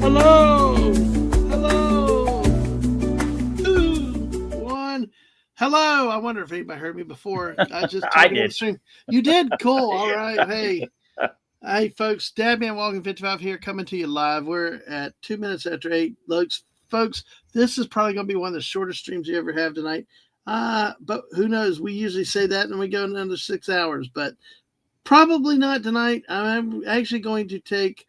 Hello. Hello. 2, 1. Hello. I wonder if anybody heard me before. I just I did. Stream. You did? Cool. All right. Hey, folks. Dadman Walking 55 here, coming to you live. We're at 2 minutes after 8. Folks, this is probably going to be one of the shortest streams you ever have tonight. But who knows? We usually say that and we go another 6 hours, but probably not tonight. I'm actually going to take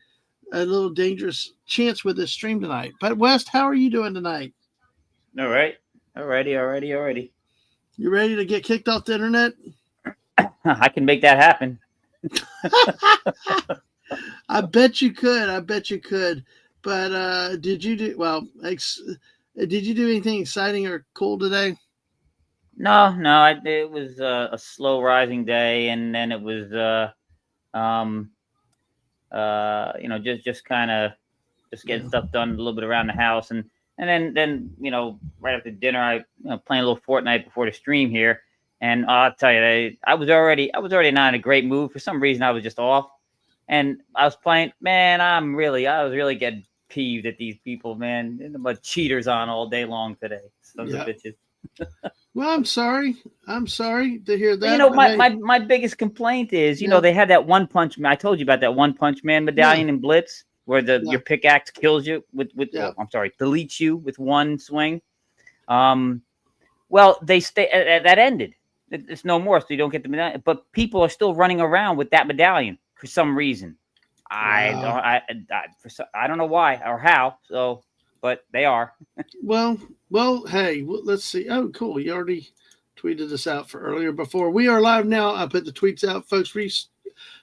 a little dangerous chance with this stream tonight. But West, how are you doing tonight? All right. Alrighty. You ready to get kicked off the internet? I can make that happen. I bet you could. But did you do anything exciting or cool today? No. It was a slow rising day, and then it was just kind of getting stuff done a little bit around the house, and then right after dinner I playing a little Fortnite before the stream here, and I'll tell you, I was already not in a great mood. For some reason I was just off, and I was playing. Man, I was really getting peeved at these people, man. And the cheaters on all day long today. Sons of bitches. Well, I'm sorry to hear that. My biggest complaint is, they had that One Punch Man. I told you about that One Punch Man medallion in Blitz, where your pickaxe kills you deletes you with one swing. Well, that ended. It's no more, so you don't get the medallion. But people are still running around with that medallion for some reason. I don't know why or how. So, but they are. Well, hey, let's see. Oh, cool. You already tweeted this out for earlier before. We are live now. I put the tweets out, folks.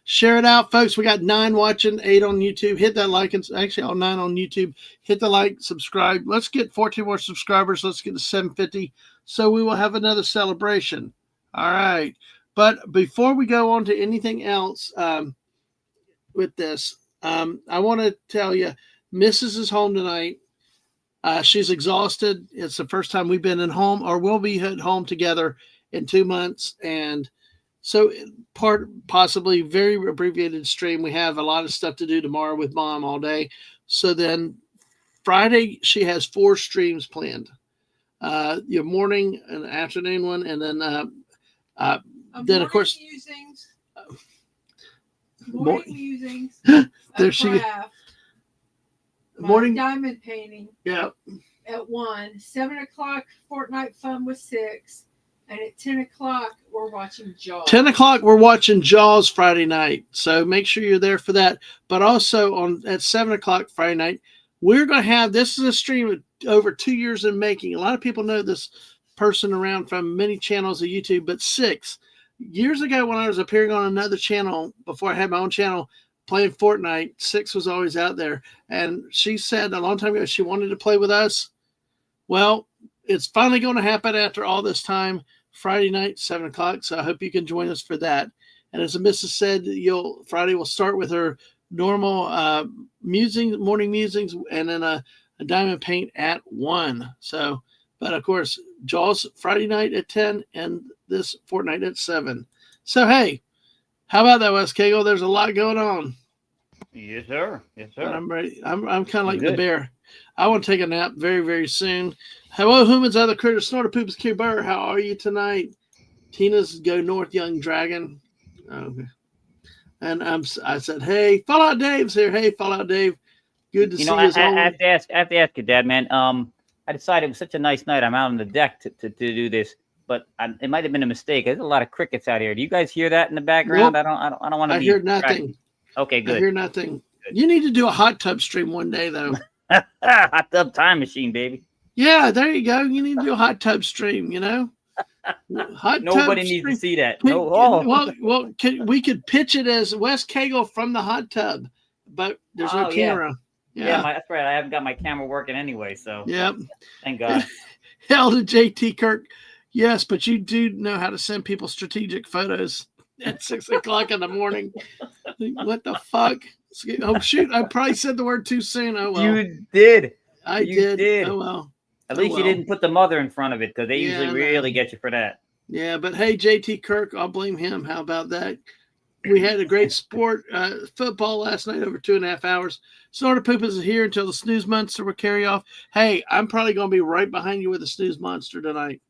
Share it out, folks. We got 9 watching, 8 on YouTube. Hit that like, and actually all 9 on YouTube. Hit the like, subscribe. Let's get 14 more subscribers. Let's get to 750. So we will have another celebration. All right. But before we go on to anything else with this, I want to tell you, Mrs. is home tonight. She's exhausted. It's the first time we've been at home, or we'll be at home together in 2 months. And so possibly very abbreviated stream. We have a lot of stuff to do tomorrow with Mom all day. So then Friday, she has 4 streams planned. Your morning and afternoon one. And then of course, morning musings. There she is. Morning diamond painting. Yeah. At 1, 7 o'clock Fortnite fun with 6, and at 10 o'clock we're watching Jaws. 10 o'clock we're watching Jaws Friday night, so make sure you're there for that. But also at 7 o'clock Friday night, we're going to have, this is a stream over 2 years in making. A lot of people know this person around from many channels of YouTube, but 6 years ago when I was appearing on another channel before I had my own channel, playing Fortnite, 6 was always out there. And she said a long time ago she wanted to play with us. Well, it's finally going to happen after all this time, Friday night, 7 o'clock. So I hope you can join us for that. And as the missus said, Friday will start with her normal morning musings, and then a diamond paint at 1. So, but of course, Jaws Friday night at 10 and this Fortnite at 7. So, hey, how about that, Wes Cagle? There's a lot going on. Yes, sir. But I'm ready. I'm kind of like the bear. I want to take a nap very, very soon. Hello, humans, other critters, Snorter Poops, Q Burr. How are you tonight? Tina's Go North, Young Dragon. Okay. And I said, hey, Fallout Dave's here. Hey, Fallout Dave. Good to see you. I have to ask you, Dad, man. I decided it was such a nice night. I'm out on the deck to do this. But it might have been a mistake. There's a lot of crickets out here. Do you guys hear that in the background? Nope. I don't want to. I hear nothing. Okay, good. I hear nothing. Good. You need to do a hot tub stream one day, though. Hot tub time machine, baby. Yeah, there you go. You need to do a hot tub stream. Nobody needs to see that. No. Well, we could pitch it as Wes Cagle from the hot tub, but there's no camera. Yeah, that's right. I haven't got my camera working anyway, so. Yep. Thank God. Hell to JT Kirk. Yes, but you do know how to send people strategic photos at 6 o'clock in the morning. What the fuck? Oh, shoot. I probably said the word too soon. Oh, well. You did. I did. Oh, well. At least you didn't put the mother in front of it, because they usually really get you for that. Yeah, but hey, JT Kirk, I'll blame him. How about that? We had a great sport football last night over 2.5 hours. Snorter Poop is here until the snooze monster will carry off. Hey, I'm probably going to be right behind you with the snooze monster tonight.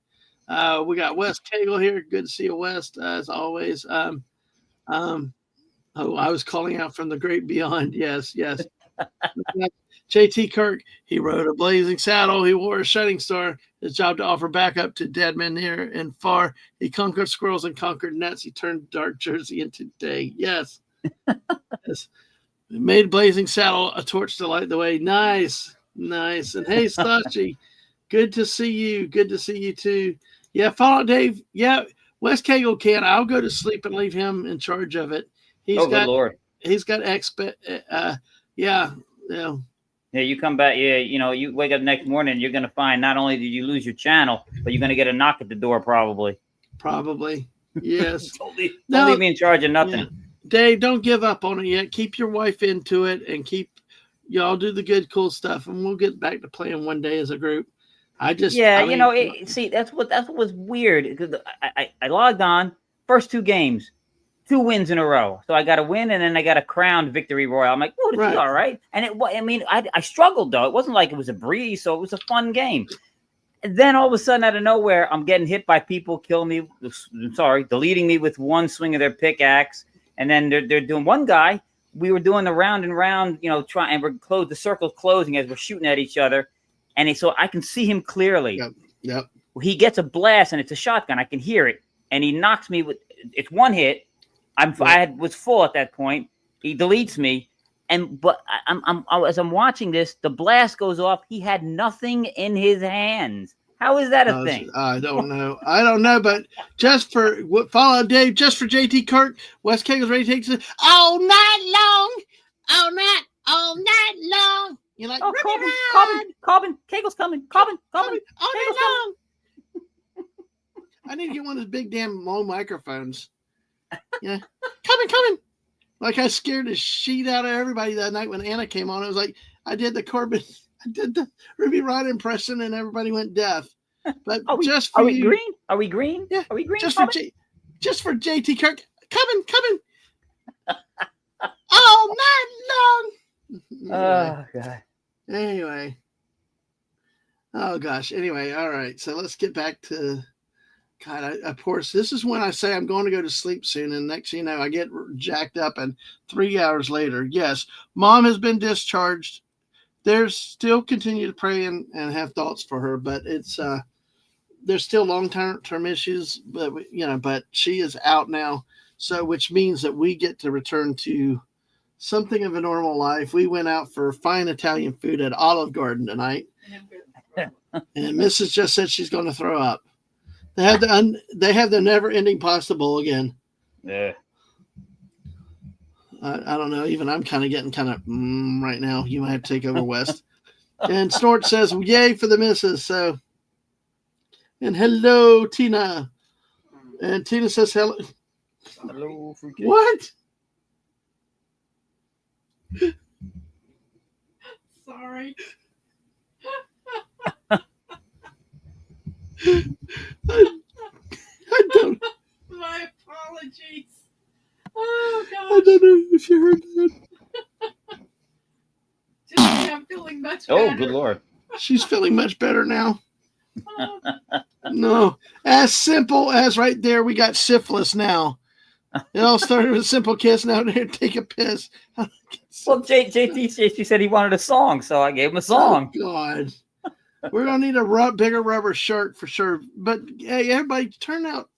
We got Wes Cagle here. Good to see you, Wes, as always. Oh, I was calling out from the great beyond. Yes, yes. JT Kirk, he rode a blazing saddle. He wore a shining star. His job to offer backup to Dadman near and far. He conquered squirrels and conquered nets. He turned dark Jersey into day. Yes. Yes. Made blazing saddle a torch to light the way. Nice. Nice. And hey, Sachi, good to see you. Good to see you too. Yeah, Fallout Dave. Yeah, Wes Cagle can. I'll go to sleep and leave him in charge of it. Good Lord. He's got yeah. Yeah, you come back. Yeah, you wake up next morning, you're gonna find not only did you lose your channel, but you're gonna get a knock at the door probably. Probably, yes. Don't leave me in charge of nothing. Yeah. Dave, don't give up on it yet. Keep your wife into it, and keep y'all do the good, cool stuff, and we'll get back to playing one day as a group. See, that's what was weird because I logged on first 2 games. 2 wins in a row. So I got a win and then I got a crowned victory royal. I'm like, oh, this is all right. And I struggled though. It wasn't like it was a breeze. So it was a fun game. And then all of a sudden out of nowhere, I'm getting hit by people, deleting me with one swing of their pickaxe. And then they're doing one guy. We were doing the round and round, and the circle's closing as we're shooting at each other. And so I can see him clearly. Yep. He gets a blast and it's a shotgun. I can hear it. And he knocks me it's one hit. I was full at that point. He deletes me, but as I'm watching this, the blast goes off. He had nothing in his hands. How is that a thing? I don't know. But just for what followed, Dave, just for JT Kirk, Wes Cagle's ready to take it all night long. You're like, Corbin, Cagle's coming. Corbin, all night long. I need to get one of those big damn low microphones. Yeah, coming. Like I scared the shit out of everybody that night when Anna came on. It was like I did the Ruby Rod impression, and everybody went deaf. But are we green? Are we green? Yeah, are we green? Just for JT Kirk, coming. All night long. Oh God. Anyway. Oh gosh. Anyway, all right. So let's get back to. God, of course, this is when I say I'm going to go to sleep soon, and next thing you know, I get jacked up, and 3 hours later, yes, Mom has been discharged. There's still continue to pray and have thoughts for her, but it's there's still long-term issues, but she is out now, so which means that we get to return to something of a normal life. We went out for fine Italian food at Olive Garden tonight, and Mrs. just said she's going to throw up. They have the never-ending pasta bowl again. Yeah. I don't know. Even I'm kind of getting right now. You might have to take over, West. And Snort says, "Yay for the missus!" So, and hello, Tina. And Tina says, "Hello." Hello, freaking. What? Sorry. I don't. My apologies. Oh gosh. I don't know if you heard that. I'm feeling much better. Oh, good Lord. She's feeling much better now. Oh, No, as simple as right there, we got syphilis now. It all started with a simple kiss. Now they're take a piss. Well, JT said he wanted a song, so I gave him a song. Oh, God. We're going to need a bigger rubber shirt for sure. But, hey, everybody, turn out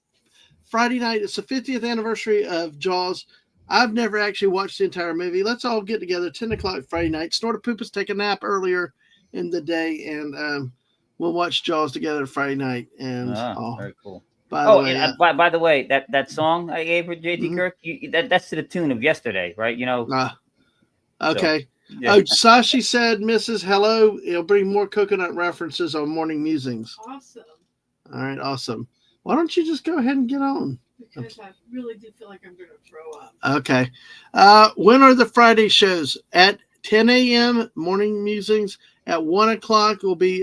Friday night. It's the 50th anniversary of Jaws. I've never actually watched the entire movie. Let's all get together 10 o'clock Friday night. Snorter Poopas take a nap earlier in the day, and we'll watch Jaws together Friday night. And very cool. By the way, that song I gave for JT Kirk, that's to the tune of Yesterday, right? Okay. So. Yeah. Oh, Sashi said, Mrs. Hello, it'll bring more coconut references on morning musings. awesome. All right, awesome. Why don't you just go ahead and get on? Because I really do feel like I'm going to throw up. Okay. When are the Friday shows? At 10 a.m., morning musings. At 1 o'clock will be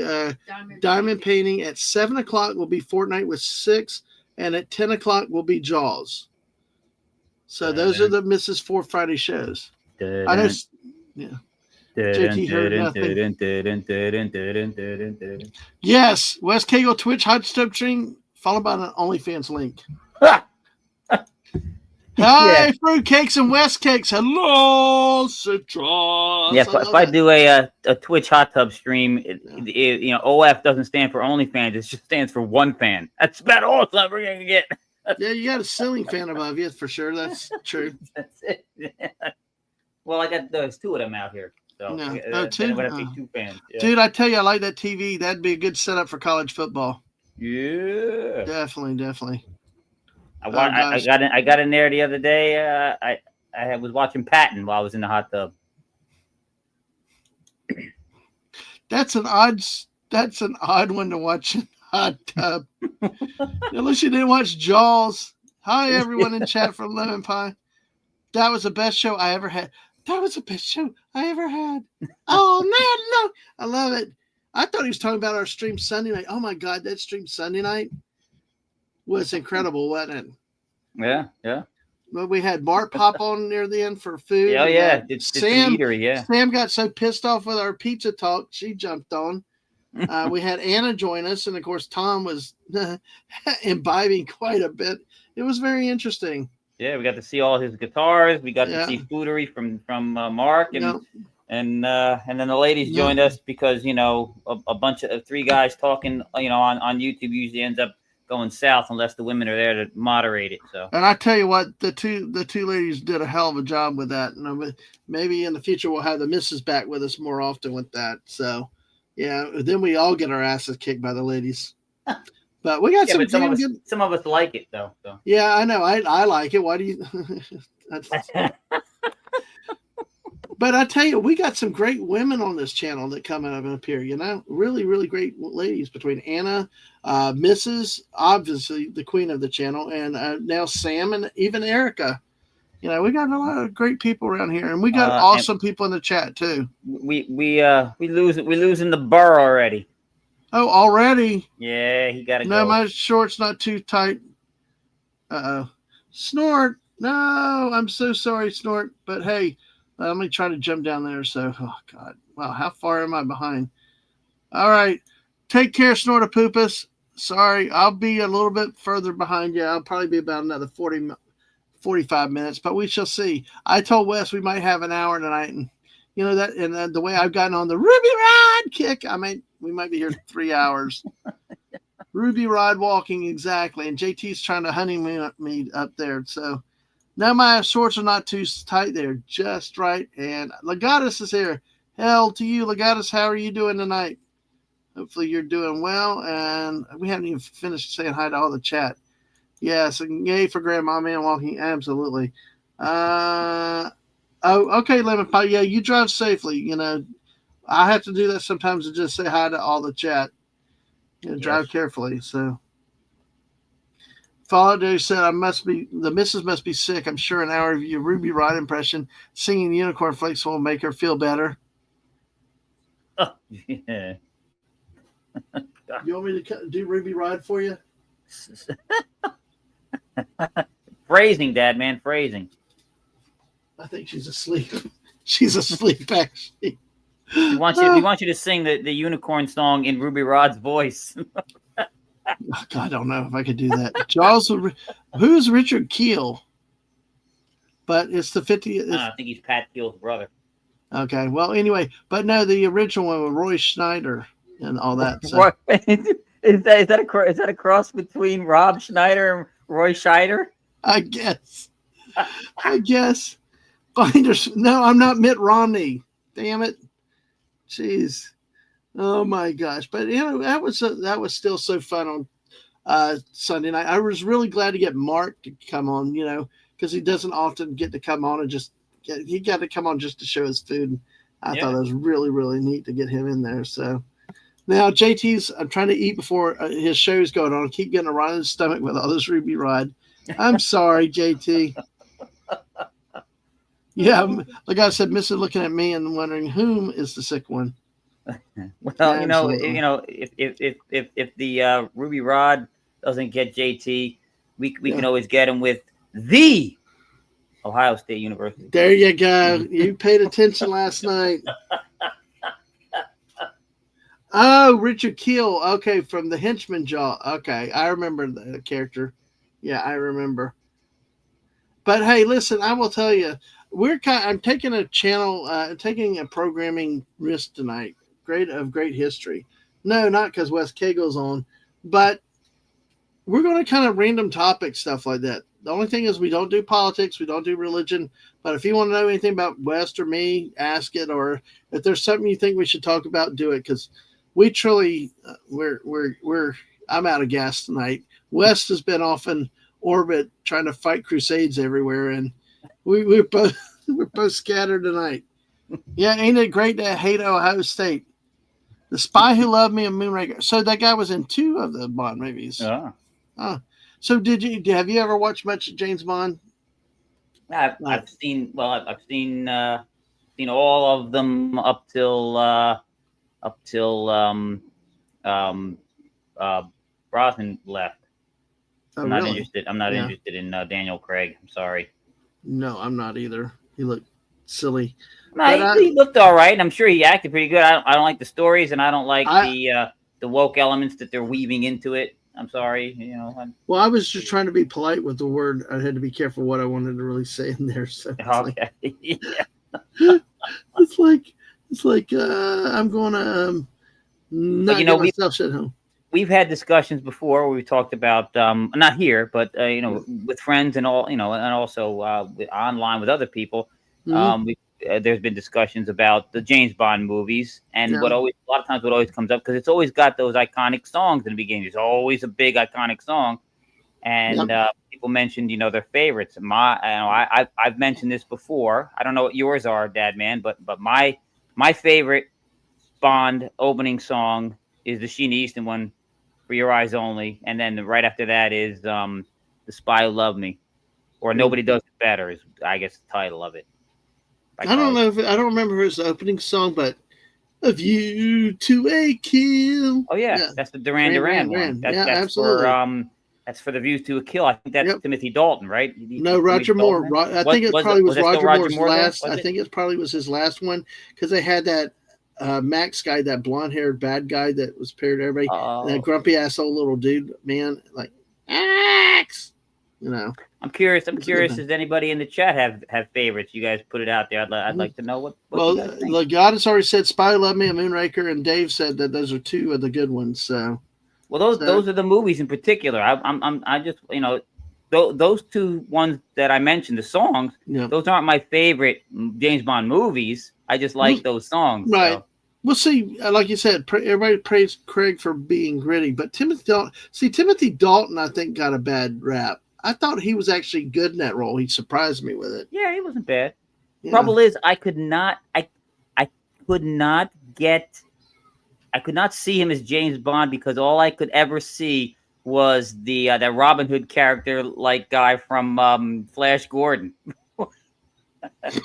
Diamond Painting. At 7 o'clock will be Fortnite with 6. And at 10 o'clock will be Jaws. So those are the Mrs. Four Friday shows. I know. Yeah. JT heard nothing. Yes, West Kegel Twitch hot stove stream followed by an OnlyFans link. Hi, fruitcakes and West Cakes. Hello, Citrus. Yeah, if I do a Twitch hot tub stream, you know, OF doesn't stand for OnlyFans. It just stands for one fan. That's about all it's ever gonna get. Yeah, you got a ceiling fan above you for sure. That's true. That's it. Well, I got those two of them out here. So two? Would have to be two fans. Yeah. Dude, I tell you, I like that TV. That'd be a good setup for college football. Yeah, definitely. I got in there the other day. I was watching Patton while I was in the hot tub. That's an odd one to watch in hot tub. Unless you didn't watch Jaws. Hi everyone in chat from Lemon Pie. That was the best show I ever had. That was the best show I ever had. Oh man, no. I love it. I thought he was talking about our stream Sunday night. Oh my God, that stream Sunday night was incredible, wasn't it? Yeah. Well, we had Bart pop on near the end for food. Oh yeah, Sam got so pissed off with our pizza talk, she jumped on. We had Anna join us, and of course Tom was imbibing quite a bit. It was very interesting. Yeah, we got to see all his guitars. We got to see Foodery from Mark, and then the ladies joined us because a bunch of three guys talking on YouTube usually ends up going south unless the women are there to moderate it. So, and I tell you what, the two ladies did a hell of a job with that. And maybe in the future we'll have the missus back with us more often with that. So, yeah, then we all get our asses kicked by the ladies. But we got some of us like it though. So. Yeah, I know. I like it. Why do you? But I tell you, we got some great women on this channel that come up here. Really, really great ladies between Anna, Mrs. obviously the queen of the channel, and now Sam and even Erica. We got a lot of great people around here, and we got awesome people in the chat too. We losing the burr already. Oh, already? Yeah, he got to go. No, my short's not too tight. Snort. No, I'm so sorry, Snort. But hey, let me try to jump down there. So, oh God, wow, how far am I behind? All right, take care, Snortapoopus. Sorry, I'll be a little bit further behind you. I'll probably be about another 45 minutes, but we shall see. I told Wes we might have an hour tonight, and and the way I've gotten on the Ruby Rod kick, we might be here 3 hours. Ruby Rod walking, exactly. And JT's trying to honeymoon me up there. So now my shorts are not too tight. They're just right. And Legatus is here. Hell to you, Legatus. How are you doing tonight? Hopefully you're doing well. And we haven't even finished saying hi to all the chat. Yes, and yay for Grandma Man walking. Absolutely. Oh, okay, Lemon Pie. Yeah, you drive safely. I have to do that sometimes to just say hi to all the chat. Drive carefully. So, Fallout Day said, the missus must be sick. I'm sure an hour of your Ruby Rod impression singing Unicorn Flakes will make her feel better. Oh, yeah. You want me to do Ruby Rod for you? Phrasing, Dadman, phrasing. I think she's asleep. She's asleep, actually. We want you to sing the unicorn song in Ruby Rod's voice. God, I don't know if I could do that. Charles, who's Richard Keel? But it's the 50th. I think he's Pat Keel's brother. Okay, well, anyway, but no, the original one with Roy Schneider and all that. So. Is that a cross between Rob Schneider and Roy Scheider? I guess. Binders. No, I'm not Mitt Romney. Damn it. Jeez. Oh my gosh. But that was still so fun on Sunday night. I was really glad to get Mark to come on, because he doesn't often get to come on and he got to come on just to show his food. I thought that was really, really neat to get him in there. So now I'm trying to eat before his show's going on. I keep getting a run in the stomach with all this Ruby Rod. I'm sorry, JT. Yeah, like I said, Mrs. looking at me and wondering whom is the sick one. Well, if the Ruby Rod doesn't get JT, we can always get him with the Ohio State University. There you go. You paid attention last night. Oh, Richard Keel. Okay, from the Henchman Jaw. Okay, I remember the character. Yeah, I remember. But hey, listen, I will tell you, I'm taking a taking a programming risk tonight. Great history. No, not because Wes Cagel's on, but we're going to kind of random topic stuff like that. The only thing is we don't do politics, we don't do religion. But if you want to know anything about West or me, ask it. Or if there's something you think we should talk about, do it. Because we truly, I'm out of gas tonight. West has been off in orbit trying to fight crusades everywhere, and we're both scattered tonight. Yeah, ain't it great to hate Ohio State? The Spy Who Loved Me and Moonraker. So that guy was in 2 of the Bond movies. Yeah. So have you ever watched much James Bond? I've seen seen all of them up till Brosnan left. Oh, I'm not really? interested. I'm not interested in Daniel Craig. I'm sorry. No, I'm not either. He looked silly. No, he looked all right. I'm sure he acted pretty good. I don't like the stories, and I don't like the woke elements that they're weaving into it. I'm sorry. Well, I was just trying to be polite with the word. I had to be careful what I wanted to really say in there. So okay. It's like I'm going to not get myself shit home. We've had discussions before where we talked about not here, but with friends and all, and also online with other people. Mm-hmm. There's been discussions about the James Bond movies, and a lot of times what always comes up, because it's always got those iconic songs in the beginning. There's always a big iconic song, and people mentioned their favorites. I've mentioned this before. I don't know what yours are, Dadman, but my favorite Bond opening song is the Sheena Easton one, For Your Eyes Only, and then right after that is The Spy Who Loved Me, or Nobody Does It Better is, I guess, the title of it. I don't know I don't remember his opening song, but A View to a Kill. Oh yeah. That's the Duran Duran one. That's absolutely. That's for The View to a Kill. I think that's Timothy Dalton, right? No, Roger Moore. I think it probably was Roger Moore's last. I think it probably was his last one, because they had that Max guy, that blonde-haired bad guy that was paired to everybody, that grumpy ass old little dude, man, like Max. I'm curious. Does anybody in the chat have favorites? You guys put it out there. I'd like to know what you guys think. Well, God has already said Spy Who Loved Me and Moonraker, and Dave said that those are 2 of the good ones. So, well, those are the movies in particular. I just those 2 ones that I mentioned, the songs. Yeah. Those aren't my favorite James Bond movies. I just like those songs. Right. So. Well, see, like you said, everybody praised Craig for being gritty, but Timothy Dalton, I think, got a bad rap. I thought he was actually good in that role. He surprised me with it. Yeah, he wasn't bad. Yeah. Trouble is, I could not see him as James Bond, because all I could ever see was that Robin Hood character, like guy from Flash Gordon.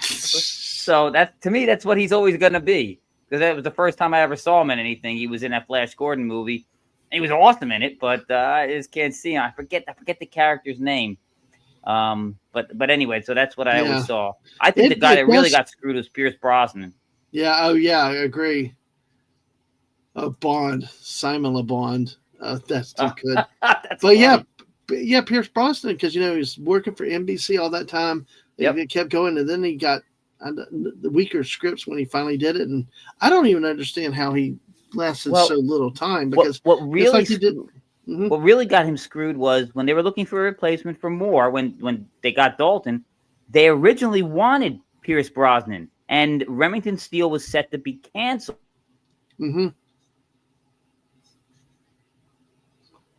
So to me, that's what he's always going to be, because that was the first time I ever saw him in anything. He was in that Flash Gordon movie. He was awesome in it, but I just can't see him. I forget the character's name. But anyway, so that's what I always saw. I think the guy that really got screwed was Pierce Brosnan. Yeah. Oh yeah, I agree. Bond, Simon Le Bond. That's too good. But funny. yeah, Pierce Brosnan, because he was working for NBC all that time. It kept going, and then he got the weaker scripts when he finally did it, and I don't even understand how he lasted so little time, because what really got him screwed was when they were looking for a replacement for Moore. When they got Dalton, they originally wanted Pierce Brosnan, and Remington Steele was set to be canceled. Mm-hmm.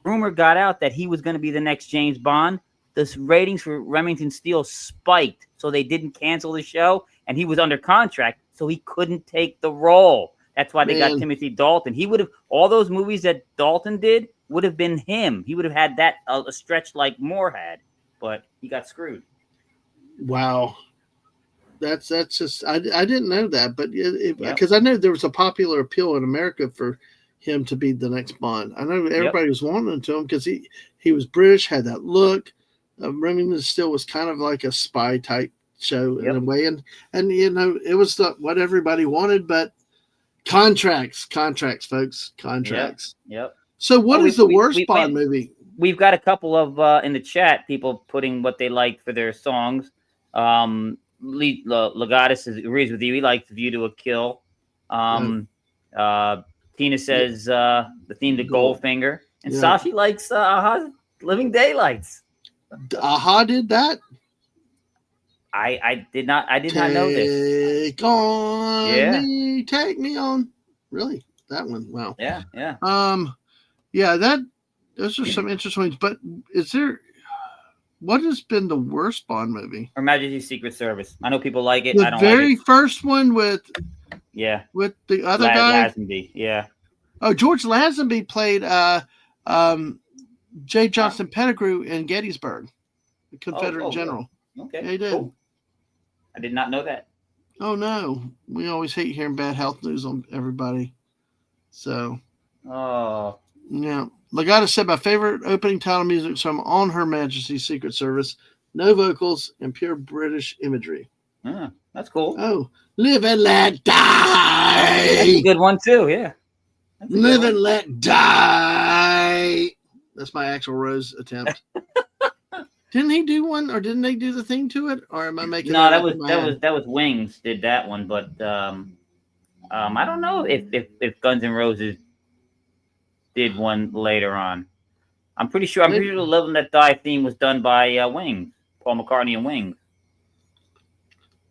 Rumor got out that he was going to be the next James Bond. The ratings for Remington Steele spiked, so they didn't cancel the show, and he was under contract, so he couldn't take the role. That's why they got Timothy Dalton. He would have, all those movies that Dalton did would have been him. He would have had that a stretch like Moore had, but he got screwed. Wow. That's just, I didn't know that, but because I know there was a popular appeal in America for him to be the next Bond. I know everybody was wanting to him because he was British, had that look, Remington Steele was kind of like a spy type show in Yep. a way, and it was what everybody wanted, but contracts, folks, contracts. Yep. So, what Oh, is the worst Bond movie? We've got a couple of in the chat people putting what they like for their songs. Legatus agrees with you. He likes View to a Kill. Tina says the theme to Goldfinger, and Sashi likes Living Daylights. Aha did that. I did not know this. Take on me, take me on. Really, that one? Wow. Yeah. Yeah. Those are some interesting ones. But what has been the worst Bond movie? Her Majesty's Secret Service. I know people like it. The I don't very like it. first one with the other guy. Lazenby. Yeah. Oh, George Lazenby played J. Johnston Pettigrew in Gettysburg, the Confederate general. Okay. Yeah, he did. Cool. I did not know that. Oh no, we always hate hearing bad health news on everybody. So. Oh. Yeah. Legata said my favorite opening title music song on Her Majesty's Secret Service. No vocals and pure British imagery. That's cool. Oh, live and let die. That's a good one too. Yeah. Live and let die. That's my actual Rose attempt. Didn't he do one, or didn't they do the thing to it, or am I making? No, that was Wings did that one, but I don't know if Guns N' Roses did one later on. I'm pretty sure the Live and Let Die theme was done by Wings, Paul McCartney and Wings.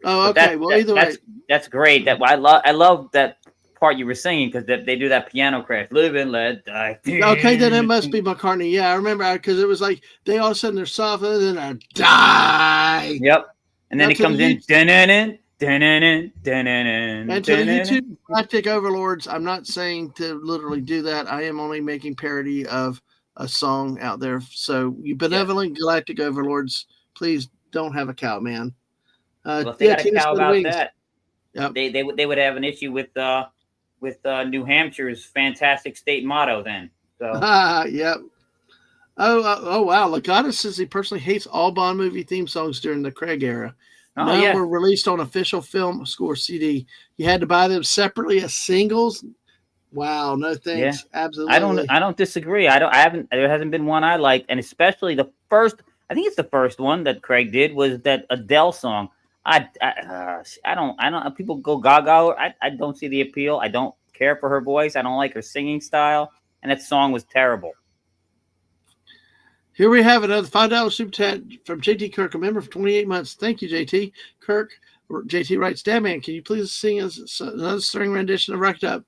Oh, okay. Either way, that's great. I love that part you were singing because they do that piano crash. Live and let die. Okay, then it must be McCartney. Yeah, I remember because it was like they all of a sudden they're soft and then I die. Yep, and then it comes in. And to the YouTube Galactic Overlords, I'm not saying to literally do that. I am only making parody of a song out there. So you benevolent Galactic Overlords, please don't have a cow, man. Well, if they got a cow about that, they would have an issue with New Hampshire's fantastic state motto then. So yep. Oh wow. Legata says he personally hates all Bond movie theme songs during the Craig era. None were released on official film score CD. You had to buy them separately as singles. Wow, no thanks. Yeah. Absolutely. I don't disagree. There hasn't been one I liked, and especially the first. I think it's the first one that Craig did was that Adele song. I don't. People go gaga. I don't see the appeal. I don't care for her voice. I don't like her singing style, and that song was terrible. Here we have another $5 super chat from JT Kirk, a member for 28 months. Thank you, JT. Kirk. JT writes, Dadman, can you please sing us another string rendition of Rock Top?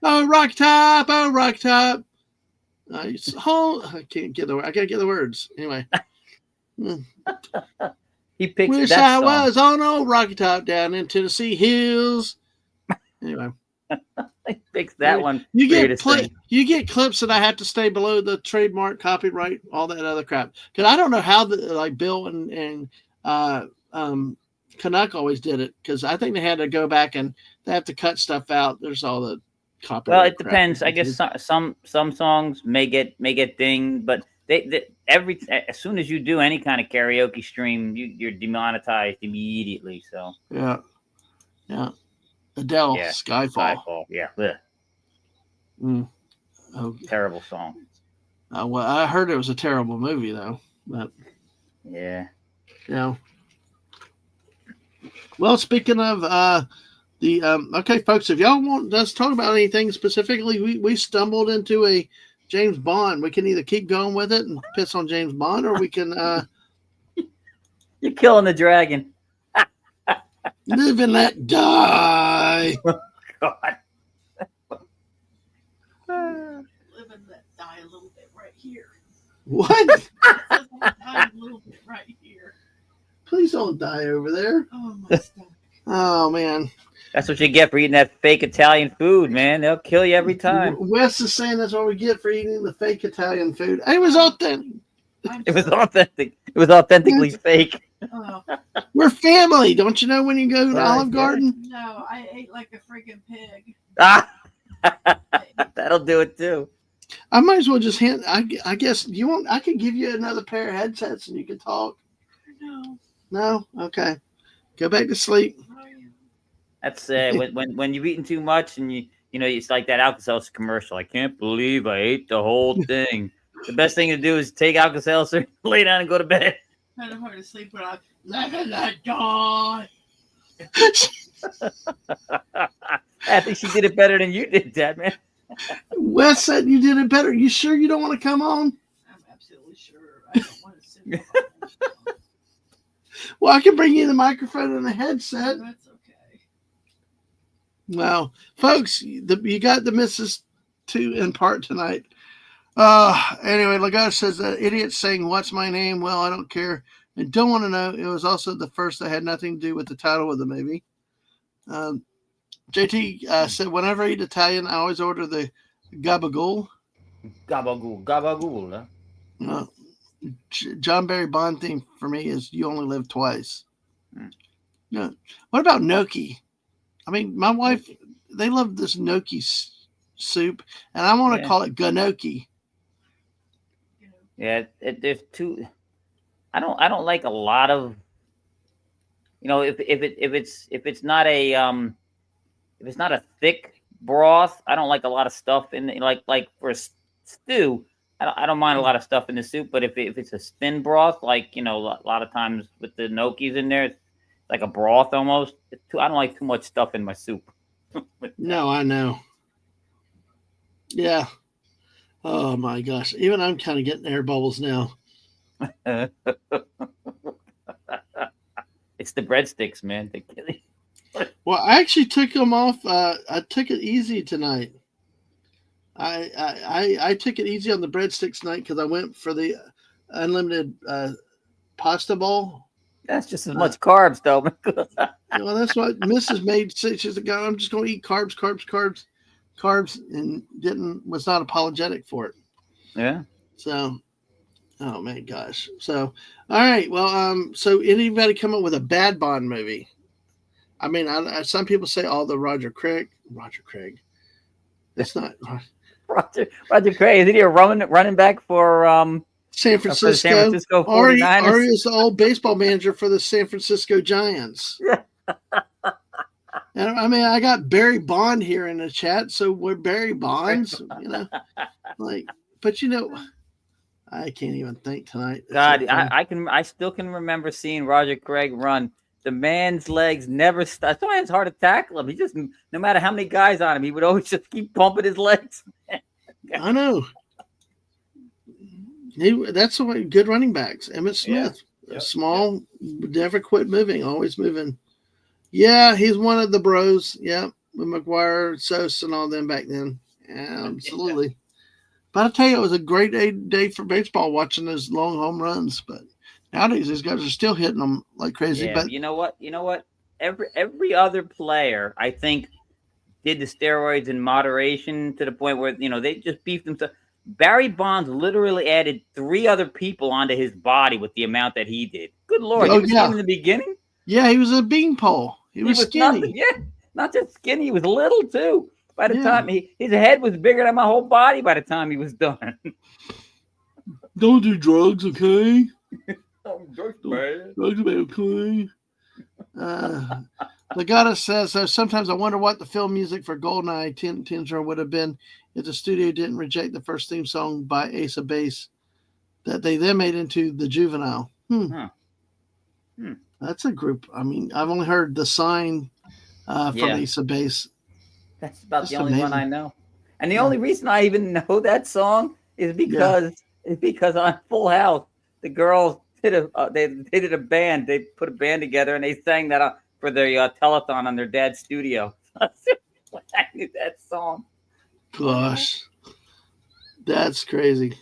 Oh, Rock Top. Oh, Rock Top. I can't get I gotta get the words. Anyway. He picked Wish that I song. was on old Rocky Top down in Tennessee hills. Anyway. He picks that one. You get clips that I have to stay below the trademark, copyright, all that other crap. Because I don't know how Bill and Canuck always did it. Because I think they had to go back and they have to cut stuff out. There's all the copyright. Well, it depends. I guess some songs may get dinged, but as soon as you do any kind of karaoke stream, you're demonetized immediately. So yeah. Adele, Skyfall. Yeah. Oh, terrible song. Well, I heard it was a terrible movie though. But yeah. Well, speaking of okay, folks, if y'all want us to talk about anything specifically, we stumbled into a James Bond. We can either keep going with it and piss on James Bond, or we can You're killing the dragon. Live and let die. Oh, God. Live and let die a little bit right here. What? Die a little bit right here. Please don't die over there. Oh, my stomach. Oh, man. That's what you get for eating that fake Italian food, man. They'll kill you every time. Wes is saying that's what we get for eating the fake Italian food. It was authentic. It was authentic. It was authentically fake. Oh. We're family. Don't you know when you go to Olive Garden? No, I ate like a freaking pig. Ah, that'll do it too. I might as well just hand. I guess you want. I could give you another pair of headsets and you can talk. No. No, okay. Go back to sleep. That's when you've eaten too much and you know it's like that Alka-Seltzer commercial. I can't believe I ate the whole thing. The best thing to do is take Alka-Seltzer, lay down, and go to bed. I don't hard to sleep, but I'm letting that die. I think she did it better than you did, Dadman. Wes said you did it better. You sure you don't want to come on? I'm absolutely sure. I don't want to sit. Well, I can bring you the microphone and the headset. That's okay. Well, folks, you got the Misses 2 in part tonight. Anyway, Lagos says that idiot saying "What's my name?" Well, I don't care and don't want to know. It was also the first that had nothing to do with the title of the movie. JT said, whenever I eat Italian, I always order the gabagool. Gabagool, gabagool. Huh? John Barry Bond theme for me is "You Only Live Twice." No, what about gnocchi? I mean, my wife, they love this gnocchi soup, and I want to call it gnocchi. Yeah, there's two. I don't like a lot of. You know, if it's not a thick broth, I don't like a lot of stuff in like for a stew. I don't mind a lot of stuff in the soup, but if it's a thin broth, like, you know, a lot of times with the gnocchis in there, it's like a broth almost. I don't like too much stuff in my soup. No, I know. Yeah. Oh my gosh. Even I'm kind of getting air bubbles now. It's the breadsticks, man. Well, I actually took them off. I took it easy tonight. I took it easy on the breadsticks tonight because I went for the unlimited pasta bowl. That's just as much carbs, though. Well, that's what Mrs. made. She's like, I'm just going to eat carbs, and was not apologetic for it. Yeah. So, oh my gosh. So, all right. Well, so anybody come up with a bad Bond movie? I mean, some people say all the Roger Craig. That's not Roger Craig. Isn't he a running back for San Francisco? For the San Francisco 49ers? Or is the old baseball manager for the San Francisco Giants. And I mean, I got Barry Bond here in the chat, so we're Barry Bonds, you know, like. But you know, I can't even think tonight. God, I still can remember seeing Roger Craig run. The man's legs never stop. Sometimes it's hard to tackle him. He just, no matter how many guys on him, he would always just keep pumping his legs. I know. That's the way good running backs. Emmitt Smith, small, never quit moving, always moving. Yeah, he's one of the bros. Yeah, with McGuire, Sos, and all them back then. Yeah, absolutely. But I tell you, it was a great day for baseball watching those long home runs. But nowadays, these guys are still hitting them like crazy. Yeah, but you know what? Every other player, I think, did the steroids in moderation to the point where, you know, they just beefed themselves. Barry Bonds literally added 3 other people onto his body with the amount that he did. Good Lord. You seen in the beginning? Yeah, he was a beanpole. He was skinny. Not just skinny. He was little, too. By the time his head was bigger than my whole body by the time he was done. Don't do drugs, okay? Drugs, man. Drugs, okay? Legata says, sometimes I wonder what the film music for GoldenEye 10 would have been if the studio didn't reject the first theme song by Ace of Base that they then made into The Juvenile. That's a group. I mean, I've only heard The Sign from Ace of Base. That's about the only one I know. And the only reason I even know that song is because on Full House, the girls did a band. They put a band together and they sang that for their telethon on their dad's studio. I knew that song. Gosh, that's crazy.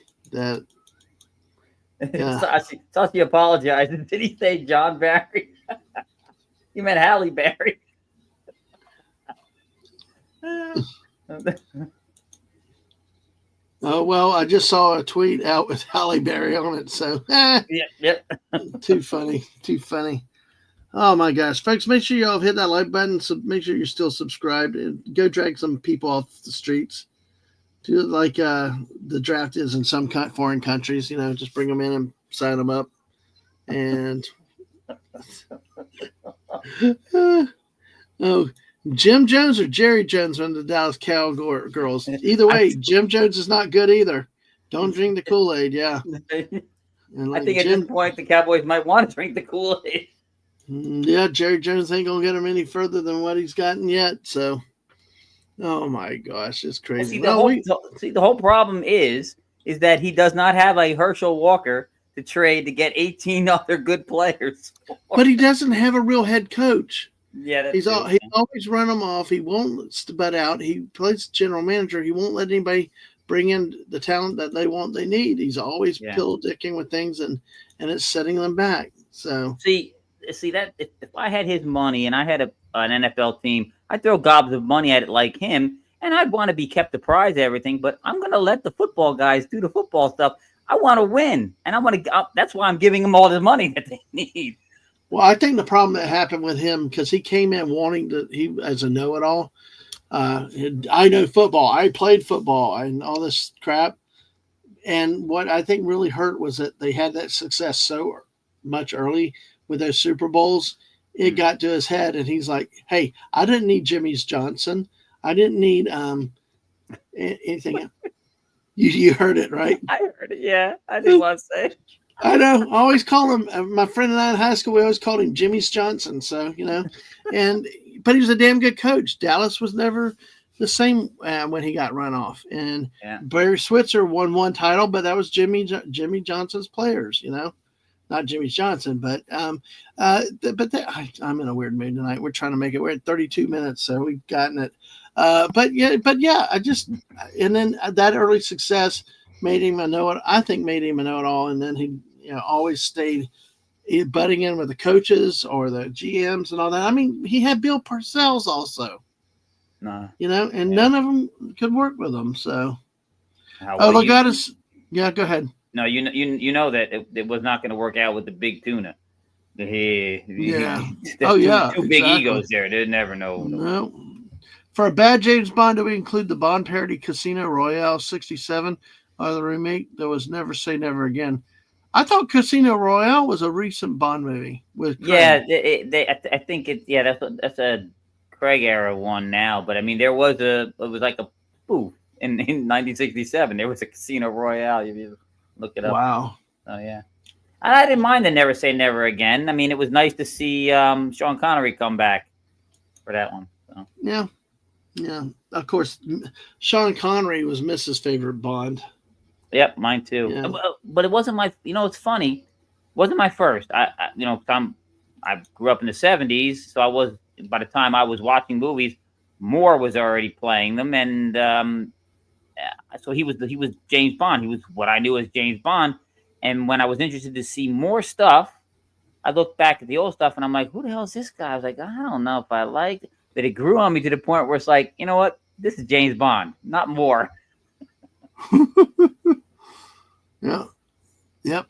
Saucy apologized. Did he say John Barry? He meant Halle Berry. Oh, well, I just saw a tweet out with Halle Berry on it, so too funny. Oh my gosh, folks, make sure y'all hit that like button. So make sure you're still subscribed and go drag some people off the streets. like the draft is in some foreign countries. Just bring them in and sign them up, and oh, Jim Jones or Jerry Jones on the Dallas Cowgirls. Either way, Jim Jones is not good either. Don't drink the Kool-Aid. Yeah, and I think at this point the Cowboys might want to drink the Kool-Aid. Yeah, Jerry Jones ain't gonna get him any further than what he's gotten yet. So, oh my gosh, it's crazy. The whole problem is that he does not have a Herschel Walker to trade to get 18 other good players. But he doesn't have a real head coach. Yeah, he's always run them off. He won't butt out. He plays general manager. He won't let anybody bring in the talent that they need. He's always pill dicking with things, and it's setting them back. So see that if I had his money and I had an NFL team, I'd throw gobs of money at it like him, and I'd want to be kept apprised of everything. But I'm going to let the football guys do the football stuff. I want to win, and I want to. That's why I'm giving them all the money that they need. Well, I think the problem that happened with him, because he came in he as a know-it-all. I know football. I played football and all this crap. And what I think really hurt was that they had that success so much early with those Super Bowls. It got to his head, and he's like, "Hey, I didn't need Jimmy's Johnson. I didn't need anything." You heard it, right? I heard it. Yeah, I didn't want to say. I know. I always call him. My friend and I in high school, we always called him Jimmy's Johnson. So but he was a damn good coach. Dallas was never the same when he got run off. And Barry Switzer won one title, but that was Jimmy Johnson's players. Not Jimmy Johnson, but I'm in a weird mood tonight. We're trying to make it. We're at 32 minutes, so we've gotten it. But yeah, and then that early success made him a know-it-all, and then he always stayed butting in with the coaches or the GMs and all that. I mean, he had Bill Parcells also. No. And none of them could work with him. So, go ahead. No, you know that it was not going to work out with the big tuna. Two big egos there. They never know. No. For a bad James Bond, do we include the Bond parody Casino Royale 67 or the remake that was Never Say Never Again? I thought Casino Royale was a recent Bond movie with Craig. I think that's a Craig era one now. But I mean, it was like a spoof in 1967. There was a Casino Royale. If you look it up. Wow. Oh yeah. I didn't mind the Never Say Never Again. I mean, it was nice to see Sean Connery come back for that one. So. Yeah. Yeah. Of course, Sean Connery was Mrs. favorite Bond. Yep, mine too. Yeah. But it wasn't my. It's funny. It wasn't my first. I grew up in the 70s, so by the time I was watching movies, Moore was already playing them, and so he was James Bond. He was what I knew as James Bond. And when I was interested to see more stuff, I looked back at the old stuff, and I'm like, who the hell is this guy? I was like, I don't know if I liked it. But it grew on me to the point where it's like, you know what? This is James Bond, not Moore. Yeah. Yep.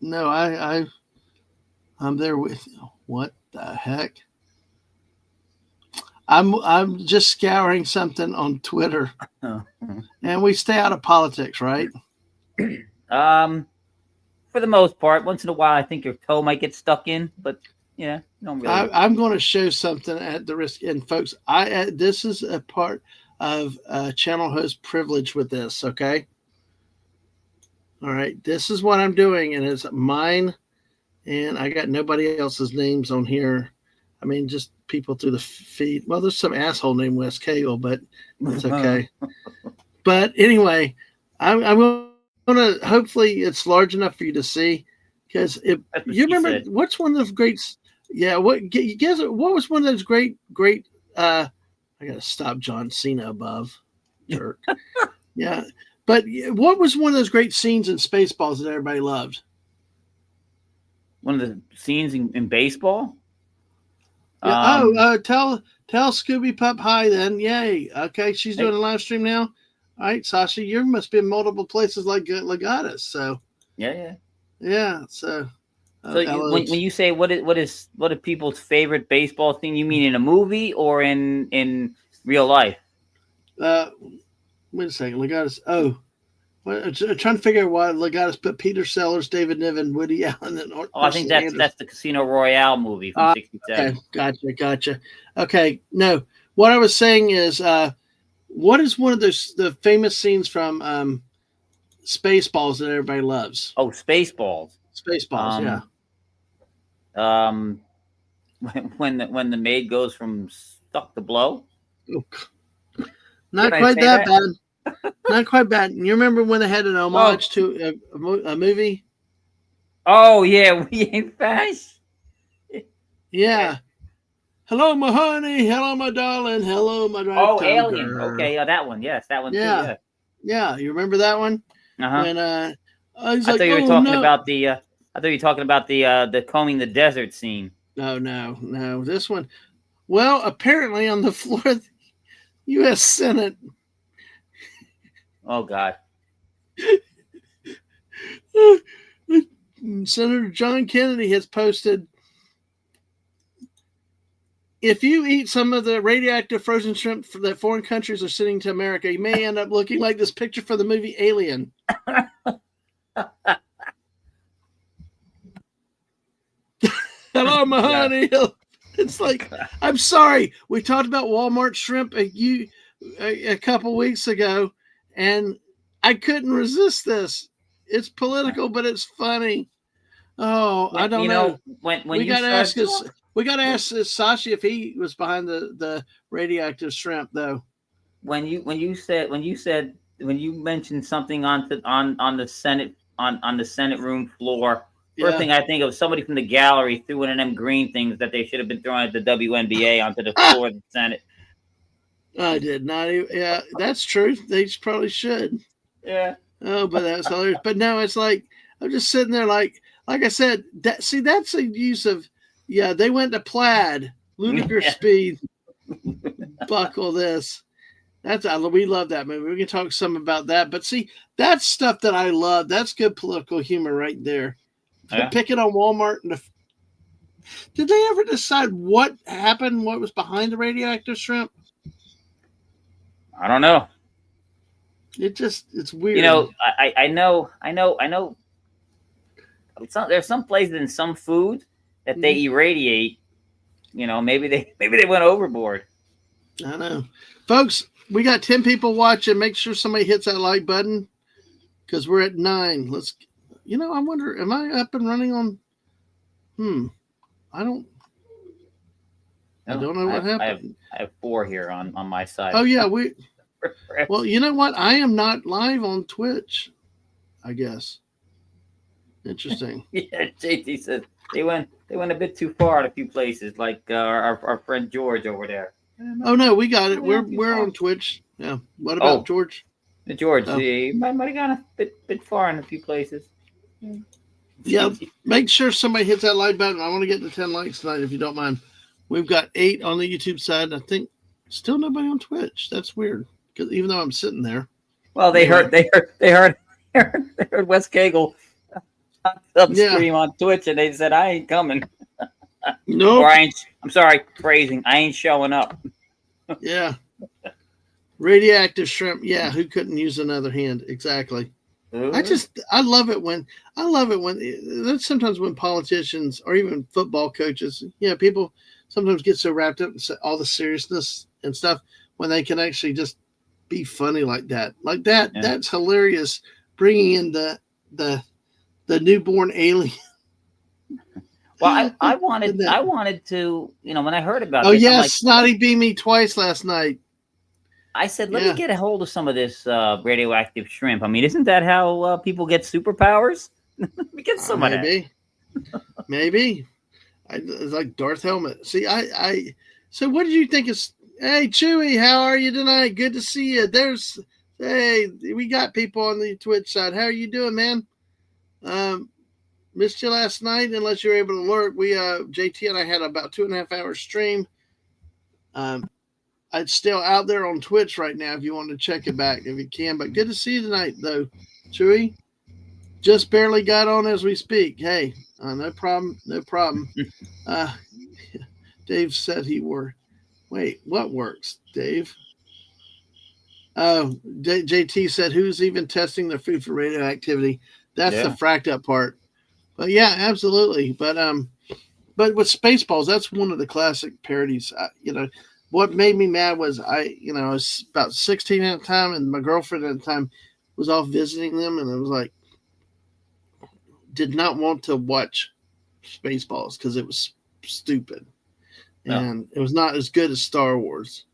No, I'm there with you. What the heck? I'm just scouring something on Twitter. And we stay out of politics, right? For the most part. Once in a while I think your toe might get stuck in, but yeah, don't really. I'm going to show something at the risk, and folks, this is a part of channel host privilege with this, okay? All right, this is what I'm doing, and it's mine, and I got nobody else's names on here. I mean, just people through the feed. Well, there's some asshole named Wes Cagle, but it's okay. But anyway, I'm going to, hopefully it's large enough for you to see, because you remember what's one of those great, what was one of those great, I got to stop John Cena above. Jerk. Yeah. But what was one of those great scenes in Spaceballs that everybody loved? One of the scenes in baseball? Yeah. Tell Scooby Pup hi then. Yay. Okay, she's doing a live stream now. All right, Sasha, you must be in multiple places like Legatus. So yeah. So when you say what are people's favorite baseball thing, you mean in a movie or in real life? Wait a second. Legatus. Oh, well, I'm trying to figure out why Legatus put Peter Sellers, David Niven, Woody Allen, and Oh, I think Ursula Anderson. that's the Casino Royale movie from '67. Okay, gotcha. Okay, no. What I was saying is, what is one of the famous scenes from Spaceballs that everybody loves? Oh, Spaceballs. Spaceballs, yeah. When the maid goes from stuck to blow. Oh, not quite that bad. Not quite bad. You remember when they had an homage to a movie? Oh yeah, we ain't fast. Yeah. Hello, my honey. Hello, my darling. Hello, my darling. Oh, Alien. Girl. Okay, that one. Yes, that one yeah. too. Yeah. You remember that one? When I thought you were talking about the. I thought you were talking about the combing the desert scene. No. This one. Well, apparently on the floor of the U.S. Senate. Oh God. Senator John Kennedy has posted, if you eat some of the radioactive frozen shrimp that foreign countries are sending to America, you may end up looking like this picture for the movie Alien. Hello, my honey. It's like, I'm sorry. We talked about Walmart shrimp a couple weeks ago, and I couldn't resist this. It's political, but it's funny. Oh, I don't know. When we got to ask Sashi if he was behind the radioactive shrimp, though. When you mentioned something on the Senate room floor, first thing I think of, somebody from the gallery threw one of them green things that they should have been throwing at the WNBA onto the floor of the Senate. I did not. Yeah, that's true. They probably should. Yeah. Oh, but that was hilarious. But no, it's like I'm just sitting there, like I said. That's a use of. Yeah, they went to plaid, ludicrous speed. Buckle this. We love that movie. We can talk some about that. But see, that's stuff that I love. That's good political humor right there. Yeah. Picking on Walmart did they ever decide what happened? What was behind the radioactive shrimp? I don't know. It's weird. You know, I know. There's some places in some food that they irradiate. You know, maybe they went overboard. I know, folks. We got 10 people watching. Make sure somebody hits that like button because we're at 9. Let's. I wonder, am I up and running on? I don't know what happened. I have 4 here on my side. Oh yeah, well, you know what? I am not live on Twitch, I guess. Interesting. Yeah, JT says they went a bit too far in a few places, like our friend George over there. Oh no, we got it. We're on Twitch. Yeah. What about George? George, he might have gone a bit far in a few places. Yeah. Make sure somebody hits that like button. I want to get to 10 likes tonight, if you don't mind. We've got 8 on the YouTube side. I think still nobody on Twitch. That's weird. Because even though I'm sitting there. Well, they heard Wes Cagle upstream on Twitch, and they said, "I ain't coming." No. Or I'm sorry, phrasing. I ain't showing up. Yeah. Radioactive shrimp. Yeah, who couldn't use another hand? Exactly. I love it when that's sometimes when politicians or even football coaches, people sometimes get so wrapped up in all the seriousness and stuff when they can actually just be funny like that. Yeah. That's hilarious. Bringing in the newborn alien. Well, I wanted to, when I heard about this. Oh yes, Snotty beat me twice last night. I said, let me get a hold of some of this radioactive shrimp. I mean, isn't that how people get superpowers? Let me get some of that. Maybe. It's like Darth Helmet. See, so what did you think is, hey, Chewy, how are you tonight? Good to see you. We got people on the Twitch side. How are you doing, man? Missed you last night, unless you were able to lurk. JT and I had about 2.5 hour stream. It's still out there on Twitch right now if you want to check it back, if you can. But good to see you tonight, though, Chewy. Just barely got on as we speak. Hey, no problem. Dave said he were. Wait, what works, Dave? Oh, JT said, "Who's even testing their food for radioactivity?" That's the Yeah. fracked up part. But yeah, absolutely. But with Spaceballs, that's one of the classic parodies. What made me mad was I was about 16 at the time, and my girlfriend at the time was off visiting them, and it was like did not want to watch Spaceballs because it was stupid No. and it was not as good as Star Wars.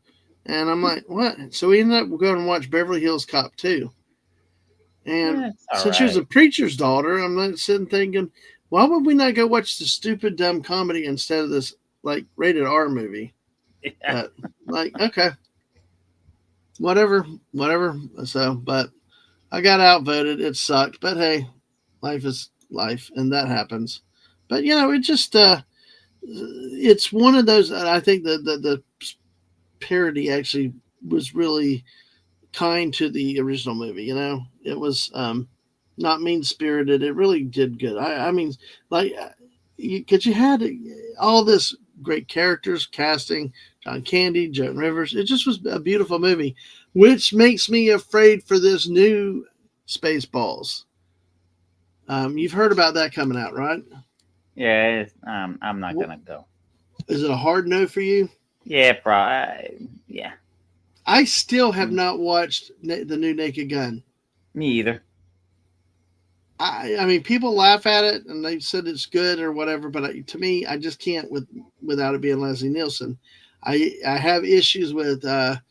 And I'm like, what? So we ended up going and watch Beverly Hills Cop 2. And That's all since she was a right. preacher's daughter, I'm not sitting thinking, why would we not go watch the stupid, dumb comedy instead of this like rated R movie? But like, okay, whatever. So, but I got outvoted. It sucked. But hey, life is life, and that happens. But it just it's one of those. I think the parody actually was really kind to the original movie. It was not mean spirited. It really did good. I mean, like, because you had all this great characters, casting, John Candy, Joan Rivers. It just was a beautiful movie, which makes me afraid for this new Spaceballs. You've heard about that coming out, right? Yeah, I'm not Wh- gonna go. Is it a hard no for you? Yeah, yeah. I still have Mm, not watched the new Naked Gun. Me either. I mean, people laugh at it and they said it's good or whatever, but to me, I just can't without it being Leslie Nielsen. I have issues with Liam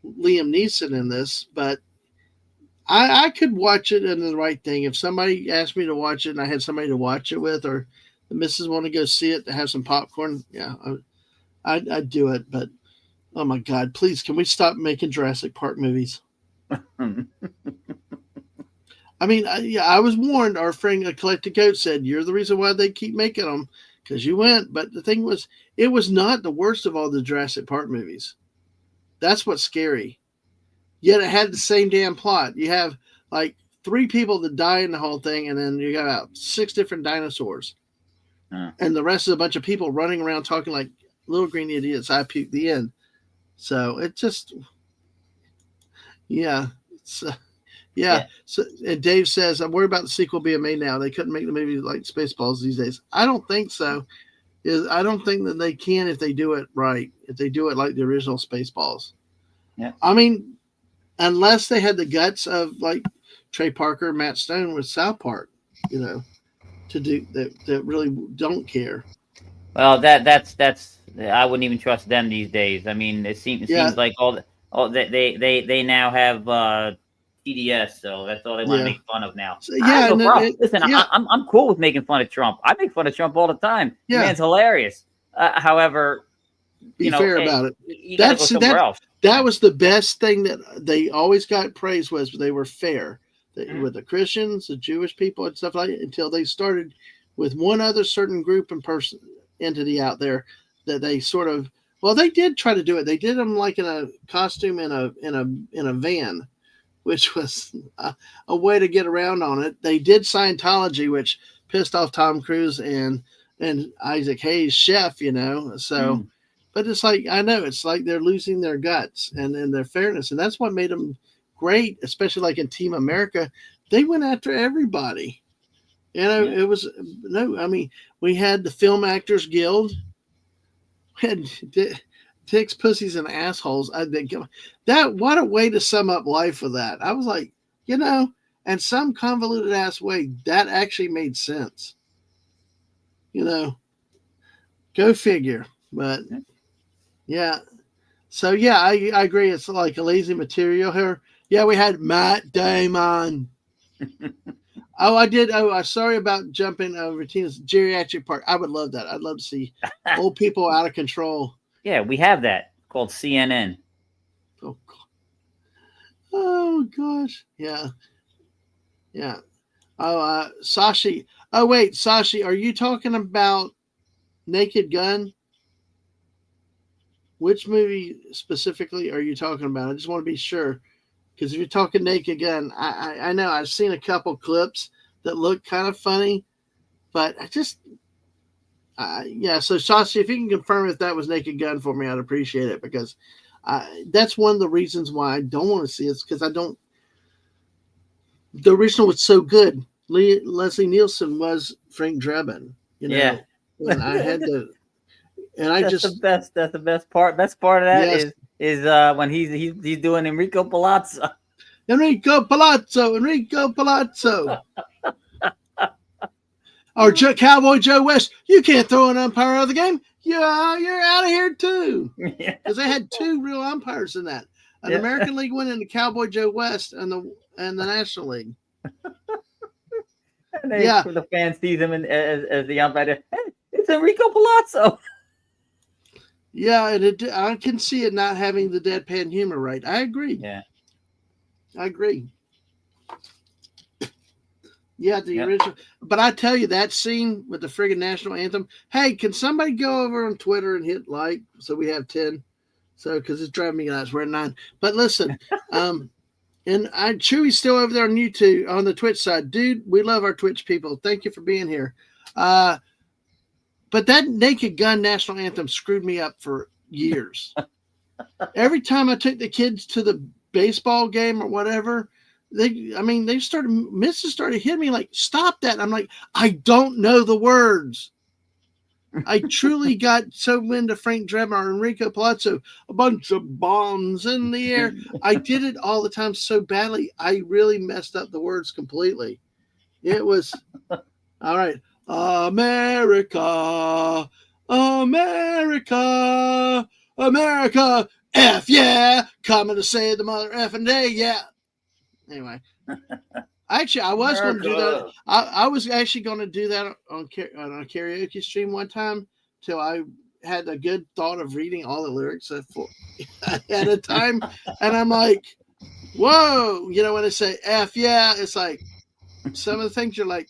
Neeson in this, but I could watch it in the right thing. If somebody asked me to watch it and I had somebody to watch it with, or the missus want to go see it to have some popcorn, yeah, I'd do it. But oh my God, please, can we stop making Jurassic Park movies? I mean, yeah, I was warned. Our friend Eclectic Goat said, "You're the reason why they keep making them because you went." But the thing was, it was not the worst of all the Jurassic Park movies. That's what's scary. Yet it had the same damn plot. You have like three people that die in the whole thing, and then you got about six different dinosaurs, and the rest is a bunch of people running around talking like little green idiots. I puked the end. So it just, yeah. It's, yeah. Yeah. So and Dave says, I'm worried about the sequel being made now. They couldn't make the movie like Spaceballs these days. I don't think so. I don't think that they can if they do it right. If they do it like the original Spaceballs. Yeah. I mean, unless they had the guts of like Trey Parker, Matt Stone with South Park, to do that really don't care. Well, that's I wouldn't even trust them these days. I mean, it Yeah. seems like all they now have TDS, so that's all they want to Yeah. make fun of now. So, I have yeah. no And problem. Listen, yeah. I'm cool with making fun of Trump. I make fun of Trump all the time. The Yeah. man's hilarious. However, Be fair hey, about it. you got to go somewhere else. That was the best thing that they always got praise was they were fair with the Christians, the Jewish people, and stuff like that until they started with one other certain group and person entity out there that they sort of they did try to do it. They did them like in a costume in a van, which was a way to get around on it. They did Scientology, which pissed off Tom Cruise and Isaac Hayes, chef. So. Mm, But it's like I know it's like they're losing their guts and their fairness, and that's what made them great. Especially like in Team America, they went after everybody. yeah. It was no. I mean, we had the Film Actors Guild, we had dicks, pussies, and assholes. I think that what a way to sum up life with that. I was like, and some convoluted ass way that actually made sense. Go figure. But yeah. So yeah, I agree. It's like a lazy material here. Yeah, we had Matt Damon. Oh, I did. Oh, I'm sorry about jumping over Tina's geriatric part. I would love that. I'd love to see old people out of control. Yeah, we have that called CNN. Oh, oh gosh. Yeah. Yeah. Oh, Sashi. Oh, wait, Sashi, are you talking about Naked Gun? Which movie specifically are you talking about? I just want to be sure. Because if you're talking Naked Gun, I know I've seen a couple clips that look kind of funny, but I just, yeah. So Sashi, if you can confirm if that was Naked Gun for me, I'd appreciate it because That's one of the reasons why I don't want to see it, because I don't. The original was so good. Leslie Nielsen was Frank Drebin, Yeah. and I had to, and I That's just the best. That's the best part. Best part of that yes, is when he's doing Enrico Palazzo. Enrico Palazzo, or Cowboy Joe West. You can't throw an umpire out of the game. Yeah, you're out of here too. Yeah. Because they had two real umpires in that, an Yeah. American League one and the Cowboy Joe West and the National League. And the fans sees him as the umpire. Hey, it's Enrico Palazzo. Yeah, and I can see it not having the deadpan humor right. I agree. Yeah. I agree. Yeah, the original. But I tell you, that scene with the friggin' national anthem. Hey, can somebody go over on Twitter and hit like so we have 10? So, because it's driving me nuts. We're at 9. But listen, and Chewy's still over there on YouTube on the Twitch side. Dude, we love our Twitch people. Thank you for being here. But that Naked Gun national anthem screwed me up for years. Every time I took the kids to the baseball game or whatever, Mrs. started hitting me like, stop that. I'm like, I don't know the words. I truly got so into Frank Drebin or Enrico Palazzo, a bunch of bombs in the air. I did it all the time so badly. I really messed up the words completely. It was all right. America, America, America, F yeah, coming to say the mother effing day, yeah. Anyway, actually, I was going to do that. I was actually going to do that on a karaoke stream one time till I had a good thought of reading all the lyrics at a time, and I'm like, whoa, when they say F yeah, it's like some of the things you're like,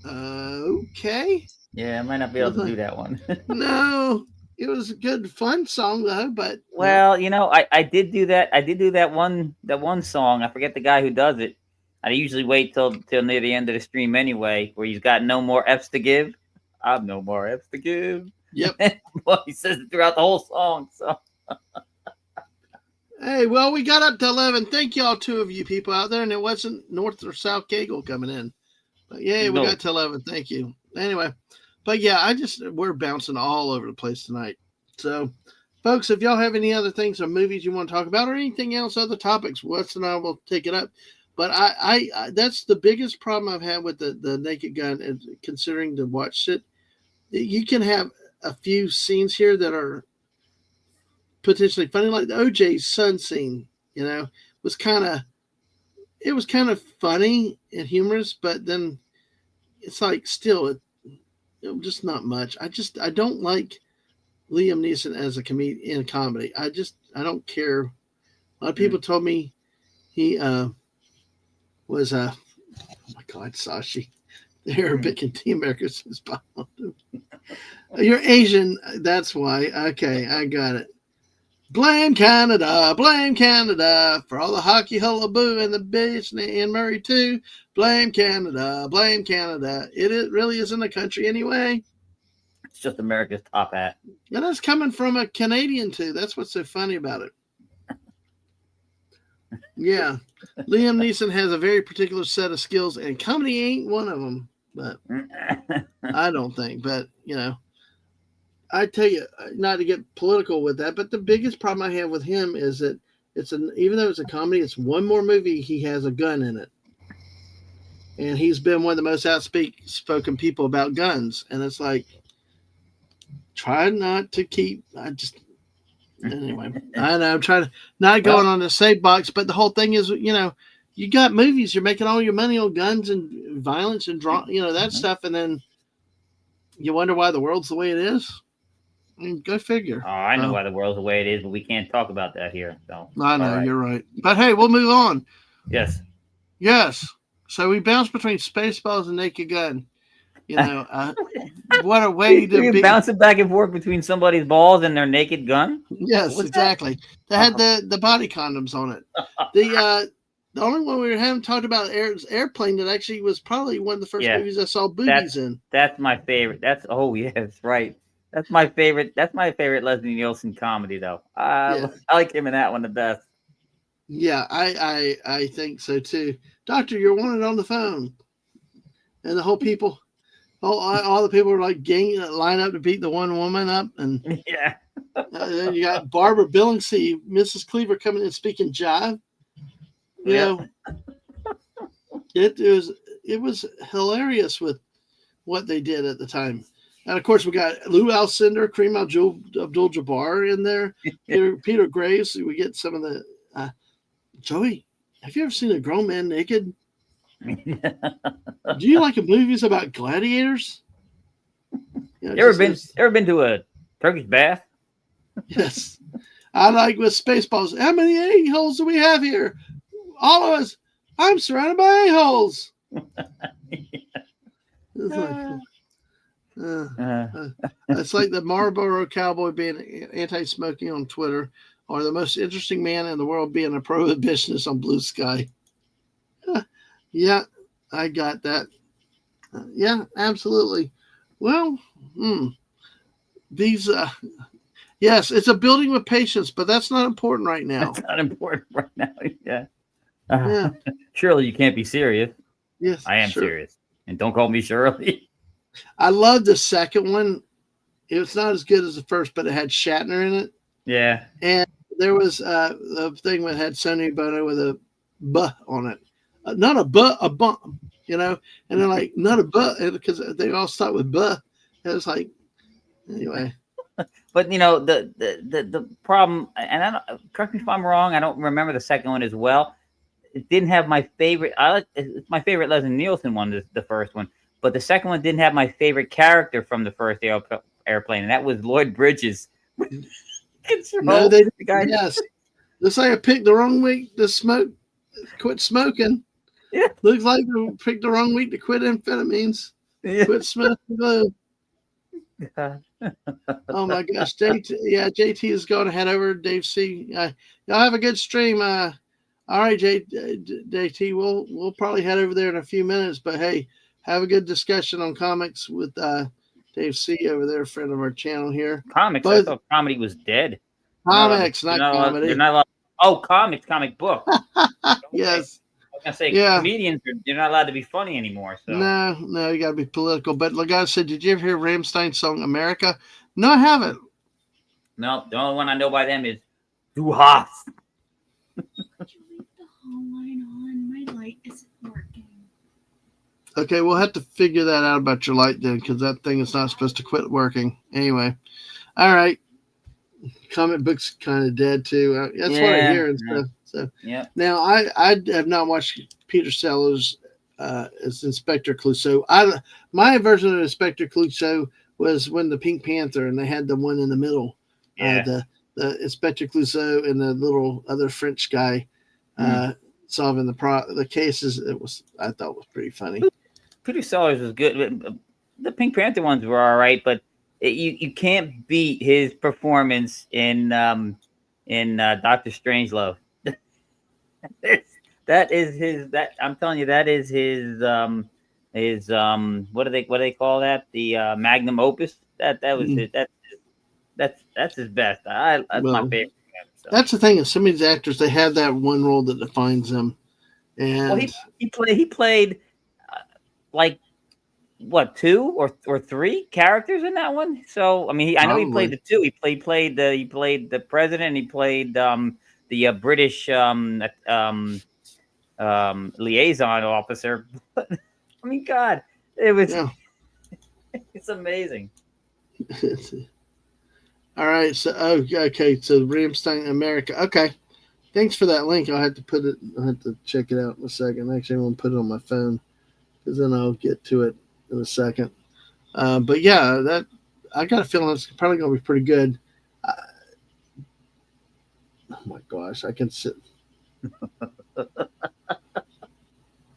okay. Yeah, I might not be able to do that one. No, it was a good, fun song though. But well, I did do that. I did do that one song. I forget the guy who does it. I usually wait till near the end of the stream anyway, where he's got no more F's to give. I've no more F's to give. Yep. Well, he says it throughout the whole song. So. Hey, well, we got up to 11. Thank y'all, 2 of you people out there, and it wasn't North or South Kegel coming in. But yeah, we got to 11. Thank you. Anyway, but yeah, we're bouncing all over the place tonight. So, folks, if y'all have any other things or movies you want to talk about or anything else, other topics, Wes and I will take it up. But I that's the biggest problem I've had with the Naked Gun, is considering to watch it. You can have a few scenes here that are potentially funny, like the OJ's son scene. Was kind of funny and humorous, but then it's like still it just not much. I don't like Liam Neeson as a comedian in a comedy. I don't care. A lot of people told me he was oh my God, Sashi, the Arabic and Team America's You're Asian, that's why. Okay, I got it. Blame Canada for all the hockey hullaboo and the bitch and Murray too. Blame Canada. It really isn't a country anyway. It's just America's top hat. And that's coming from a Canadian too. That's what's so funny about it. Yeah, Liam Neeson has a very particular set of skills, and comedy ain't one of them. But I don't think. But I tell you, not to get political with that, but the biggest problem I have with him is that even though it's a comedy, it's one more movie he has a gun in it, and he's been one of the most outspoken people about guns, and it's like, try not to keep. Anyway, I know I'm trying to not going on the safe box, but the whole thing is, you got movies, you're making all your money on guns and violence and that stuff, and then you wonder why the world's the way it is. Go figure. Oh, I know why the world's the way it is, but we can't talk about that here. So I know, you're right. But hey, we'll move on. Yes. So we bounce between Spaceballs and Naked Gun. What a way to be bouncing back and forth between somebody's balls and their Naked Gun. Yes, exactly. They had the body condoms on it. The only one we haven't talked about is Airplane. That actually was probably one of the first movies I saw boobies in. That's my favorite. That's yes, right. That's my favorite. That's my favorite Leslie Nielsen comedy, though. Yeah. I like him in that one the best. Yeah, I think so too. Doctor, you're wanted on the phone, and the whole people, all the people were like line up to beat the one woman up, and Yeah. then you got Barbara Billingsley, Mrs. Cleaver coming in speaking jive. You Yeah. know, it was hilarious with what they did at the time. And of course, we got Lou Alcindor, Kareem Abdul-Jabbar in there, Peter Graves. We get some of the Joey. Have you ever seen a grown man naked? Do you like movies about gladiators? You know, You ever been to a Turkish bath? Yes. I like with Spaceballs. How many a-holes do we have here? All of us. I'm surrounded by a-holes. It's it's like the Marlboro Cowboy being anti-smoking on Twitter, or the most interesting man in the world being a prohibitionist on Blue Sky. Yeah, I got that. Yeah, absolutely. Well, these yes, it's a building with patience, but that's not important right now. That's not important right now. Yeah. Yeah. Surely you can't be serious. Yes, I am sure. serious. And don't call me Shirley. I love the second one. It's not as good as the first, but it had Shatner in it. Yeah. And there was a thing that had Sonny Bono with a "buh" on it. Not a "buh," a "bump," you know? And they're like, not a "buh," because they all start with "buh." It was like, anyway. But you know the problem, and I don't, correct me if I'm wrong. I don't remember the second one as well. It didn't have my favorite. It's my favorite Leslie Nielsen one, the first one. But the second one didn't have my favorite character from the first airplane, and that was Lloyd Bridges. No, they didn't. Yes. Looks like I picked the wrong week to smoke. Quit smoking. Yeah. Looks like I picked the wrong week to quit amphetamines. Yeah. Quit smoking glue. Oh my gosh, JT is going to head over to Dave C. Y'all have a good stream. All right, JT, we'll probably head over there in a few minutes. But hey, have a good discussion on comics with Dave C. over there, friend of our channel here. Comics. I thought comedy was dead. Comics, not comedy. They're not allowed. Oh, comics, comic book. Yes. I was gonna say comedians they're not allowed to be funny anymore. So no, you gotta be political. But like I said, did you ever hear Rammstein's song "America"? No, I haven't. No, the only one I know by them is "Du hast." Could you leave the hall light on? My light isn't working. Okay, we'll have to figure that out about your light then, because that thing is not supposed to quit working. Anyway, all right. Comic books kind of dead too. That's what I hear and stuff. So now I have not watched Peter Sellers as Inspector Clouseau. My version of Inspector Clouseau was when the Pink Panther and they had the one in the middle, the Inspector Clouseau and the little other French guy solving the cases. I thought was pretty funny. Peter Sellers was good. The Pink Panther ones were all right, but you can't beat his performance in Doctor Strangelove. That is his. That I'm telling you, that is his. What do they call that? The magnum opus. That was his. That's his best. That's my favorite. So. That's the thing. Is some of these actors they have that one role that defines them. And he played like what 2 or 3 characters in that one. So I mean, I know he played the 2. He played the president. He played the British liaison officer. I mean, God, it was it's amazing. All right, so okay, so Rammstein America. Okay, thanks for that link. I'll have to check it out in a second. Actually, I'm gonna put it on my phone because then I'll get to it in a second. But yeah, that I got a feeling it's probably gonna be pretty good. Oh my gosh, I can sit.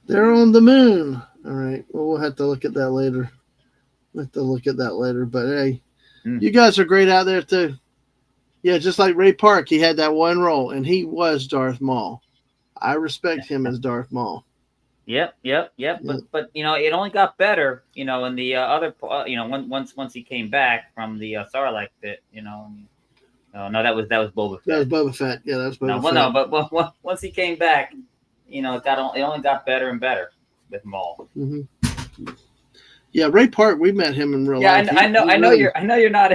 They're on the moon. All right. Well, we'll have to look at that later. But hey, you guys are great out there too. Yeah, just like Ray Park, he had that one role, and he was Darth Maul. I respect him as Darth Maul. Yep. Yeah. But it only got better. In the other, once he came back from the Sarlacc pit. No, that was Boba That was Fett. Boba Fett. Yeah, that was No, Boba well, Fett. no, but once he came back, it only got better and better with Maul. Hmm. Yeah, Ray Park. We met him in real Yeah, life. I know, He I know really,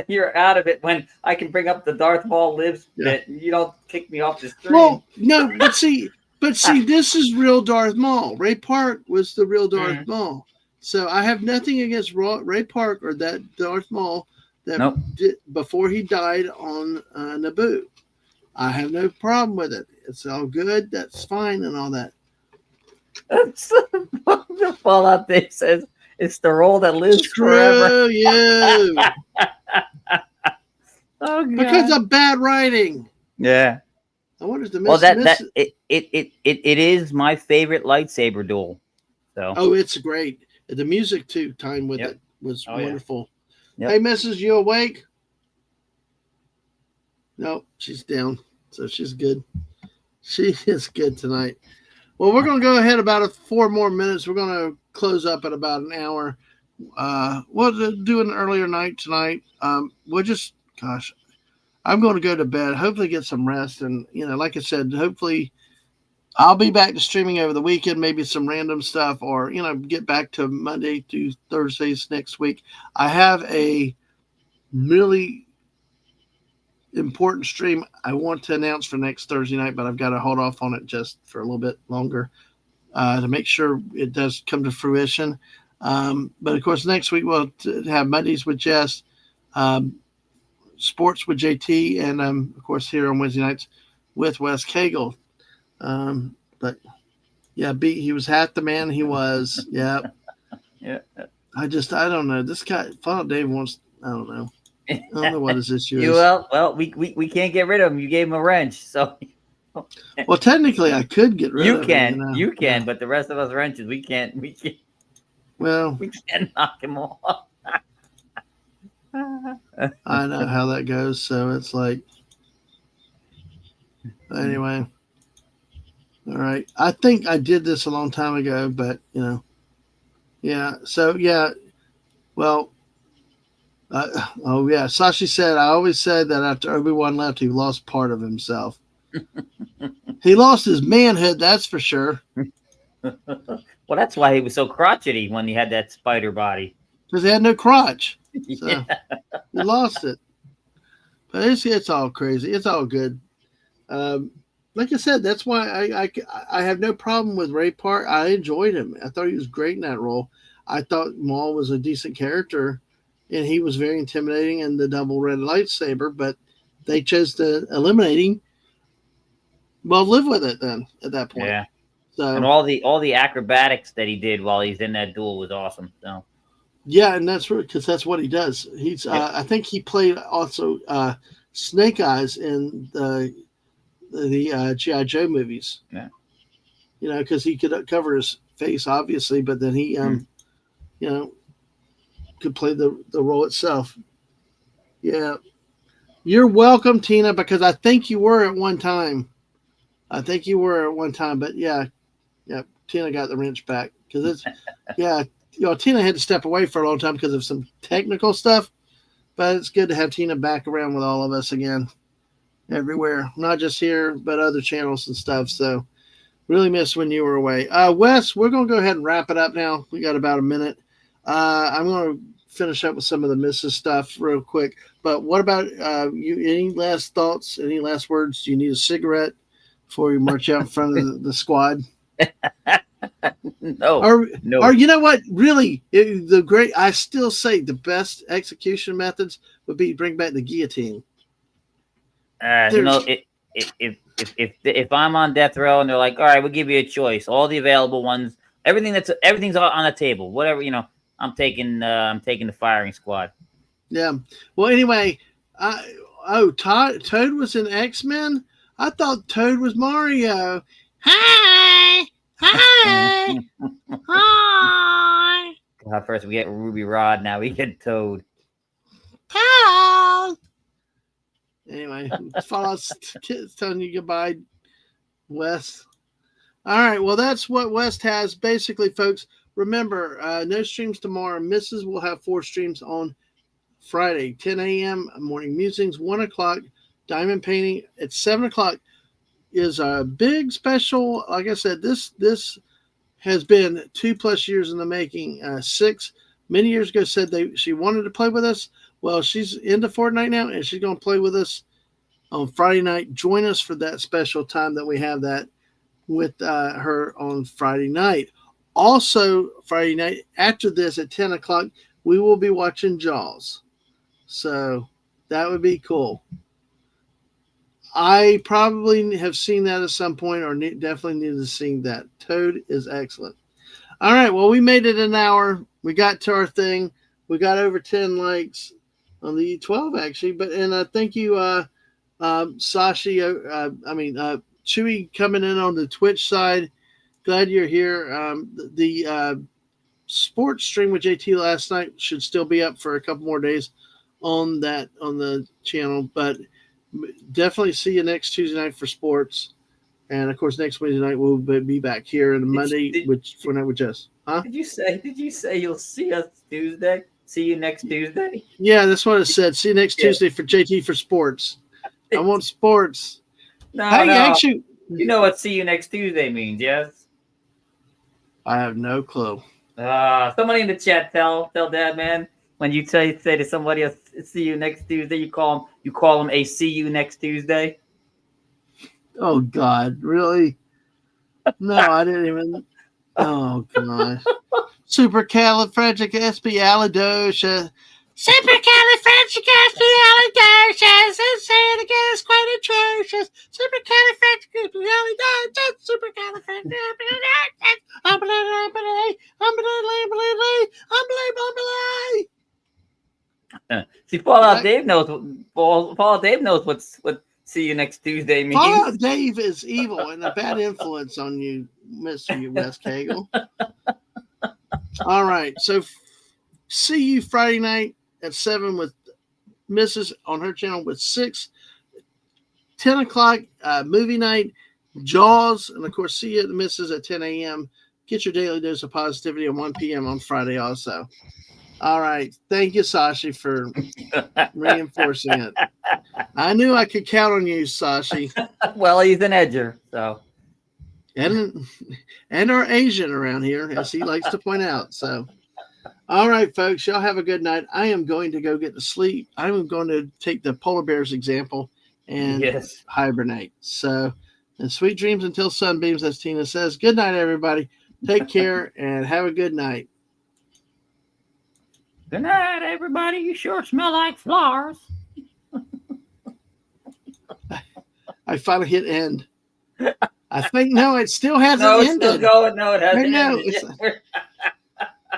you're out of it when I can bring up the Darth Maul lives yeah. bit. And you don't kick me off the stream. Well, no, but see, this is real Darth Maul. Ray Park was the real Darth Mhm. Maul. So I have nothing against Ray Park or that Darth Maul that Nope. did before he died on Naboo. I have no problem with it. It's all good. That's fine and all that. The Fallout Dave says it's the role that lives forever. Screw you. Oh god. Because of bad writing. Yeah. I wonder if the Well, miss. it is my favorite lightsaber duel. So. Oh, it's great. The music too, time with Yep. it was Oh, yeah. wonderful. Yep. Hey, Mrs., you awake? No, she's down. So she's good. She is good tonight. Well, we're going to go ahead about 4 more minutes. We're going to close up at about an hour. We'll do an earlier night tonight. We'll just, gosh, I'm going to go to bed. Hopefully get some rest. And, like I said, hopefully I'll be back to streaming over the weekend, maybe some random stuff or, get back to Monday to Thursdays next week. I have a really important stream I want to announce for next Thursday night, but I've got to hold off on it just for a little bit longer to make sure it does come to fruition. But of course, next week we'll have Mondays with Jess, sports with JT, and of course here on Wednesday nights with Wes Cagle. But yeah, he was half the man he was. Yeah. Yeah. I don't know. This guy, Fallout Dave wants. I don't know. I don't know what his issue is. Well, we can't get rid of him. You gave him a wrench, so. Well, technically, I could get rid of him. You can, Yeah. but the rest of us wrenches, we can't. Well, We can't knock him off. I know how that goes. So it's like, anyway. All right. I think I did this a long time ago, but yeah. So yeah. Well. Oh yeah. Sashi said, I always said that after Obi-Wan left, he lost part of himself. He lost his manhood, that's for sure. Well, that's why he was so crotchety when he had that spider body. Because he had no crotch. So Yeah. he lost it. But it's all crazy. It's all good. Like I said, that's why I have no problem with Ray Park. I enjoyed him. I thought he was great in that role. I thought Maul was a decent character, and he was very intimidating in the double red lightsaber, but they chose to eliminate him. Well, live with it then at that point. Yeah. So And all the acrobatics that he did while he's in that duel was awesome. So. yeah, and that's because that's what he does. He's Yep. I think he played also Snake Eyes in the G.I. Joe movies. Yeah. Because he could cover his face, obviously, but then he could play the role itself. Yeah. You're welcome, Tina, because I think you were at one time. But yeah, Tina got the wrench back because Tina had to step away for a long time because of some technical stuff, but it's good to have Tina back around with all of us again, everywhere, not just here, but other channels and stuff. So really miss when you were away. Wes, we're going to go ahead and wrap it up now. We got about a minute. I'm going to finish up with some of the misses stuff real quick, but what about you? Any last thoughts? Any last words? Do you need a cigarette before you march out in front of the squad? No. Or you know what? Really, I still say the best execution methods would be bring back the guillotine. If I'm on death row and they're like, all right, we'll give you a choice, all the available ones, everything's on the table, whatever, I'm taking the firing squad. Yeah. Well, anyway, Toad was in X-Men. I thought Toad was Mario. Hi. First we get Ruby Rod, now we get Toad. Toad. Anyway, Fallout's telling you goodbye, Wes. All right. Well, that's what West has. Basically, folks, remember, no streams tomorrow. Mrs. will have 4 streams on Friday, 10 a.m. Morning musings, 1 o'clock. Diamond painting at 7 o'clock is a big special. Like I said, this has been 2+ years in the making. 6 many years ago said she wanted to play with us. Well, she's into Fortnite now, and she's going to play with us on Friday night. Join us for that special time that we have that with her on Friday night. Also, Friday night after this at 10 o'clock, we will be watching Jaws. So that would be cool. I probably have seen that at some point, or definitely need to see that. Toad is excellent. All right, well, we made it an hour. We got to our thing. We got over 10 likes on the 12 actually. But thank you, Sashi. Chewy coming in on the Twitch side. Glad you're here. The sports stream with JT last night should still be up for a couple more days on the channel, but definitely see you next Tuesday night for sports. And of course, next Wednesday night we'll be back here, and Monday for night with Jess. Huh? Did you say you'll see us Tuesday? See you next Tuesday? Yeah, that's what it said. See you next Tuesday for JT for sports. I want sports. No, Actually, you know what see you next Tuesday means, yes? I have no clue. Somebody in the chat tell Dadman when you say to somebody else, see you next Tuesday, you call them a see you next Tuesday. Oh God, really? No, I didn't even. Oh gosh. Supercalifragilisticexpialidocious. Supercalifragilisticexpialidocious. Let's say it again. It's quite atrocious. Supercalifragilisticexpialidocious. Supercalifragilisticexpialidocious. See, Fallout Dave knows what see you next Tuesday means. Fallout Dave is evil and a bad influence on you, Mr. West Cagle. All right, so see you Friday night at 7 with Mrs. on her channel with 6. 10 o'clock movie night, Jaws, and of course see you at the Mrs. at 10 a.m. Get your daily dose of positivity at 1 p.m. on Friday also. All right. Thank you, Sashi, for reinforcing it. I knew I could count on you, Sashi. Well, he's an edger, so. And our Asian around here, as he likes to point out. So, all right, folks, y'all have a good night. I am going to go get to sleep. I'm going to take the polar bears example and hibernate. So, and sweet dreams until sunbeams, as Tina says. Good night, everybody. Take care and have a good night. Good night, everybody. You sure smell like flowers. I finally hit end. I think it still hasn't ended. No, it's still going. No, it hasn't ended.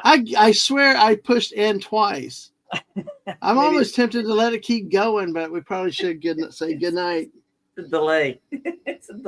I swear I pushed end twice. I'm almost tempted to let it keep going, but we probably should say good night. It's a delay. It's a delay.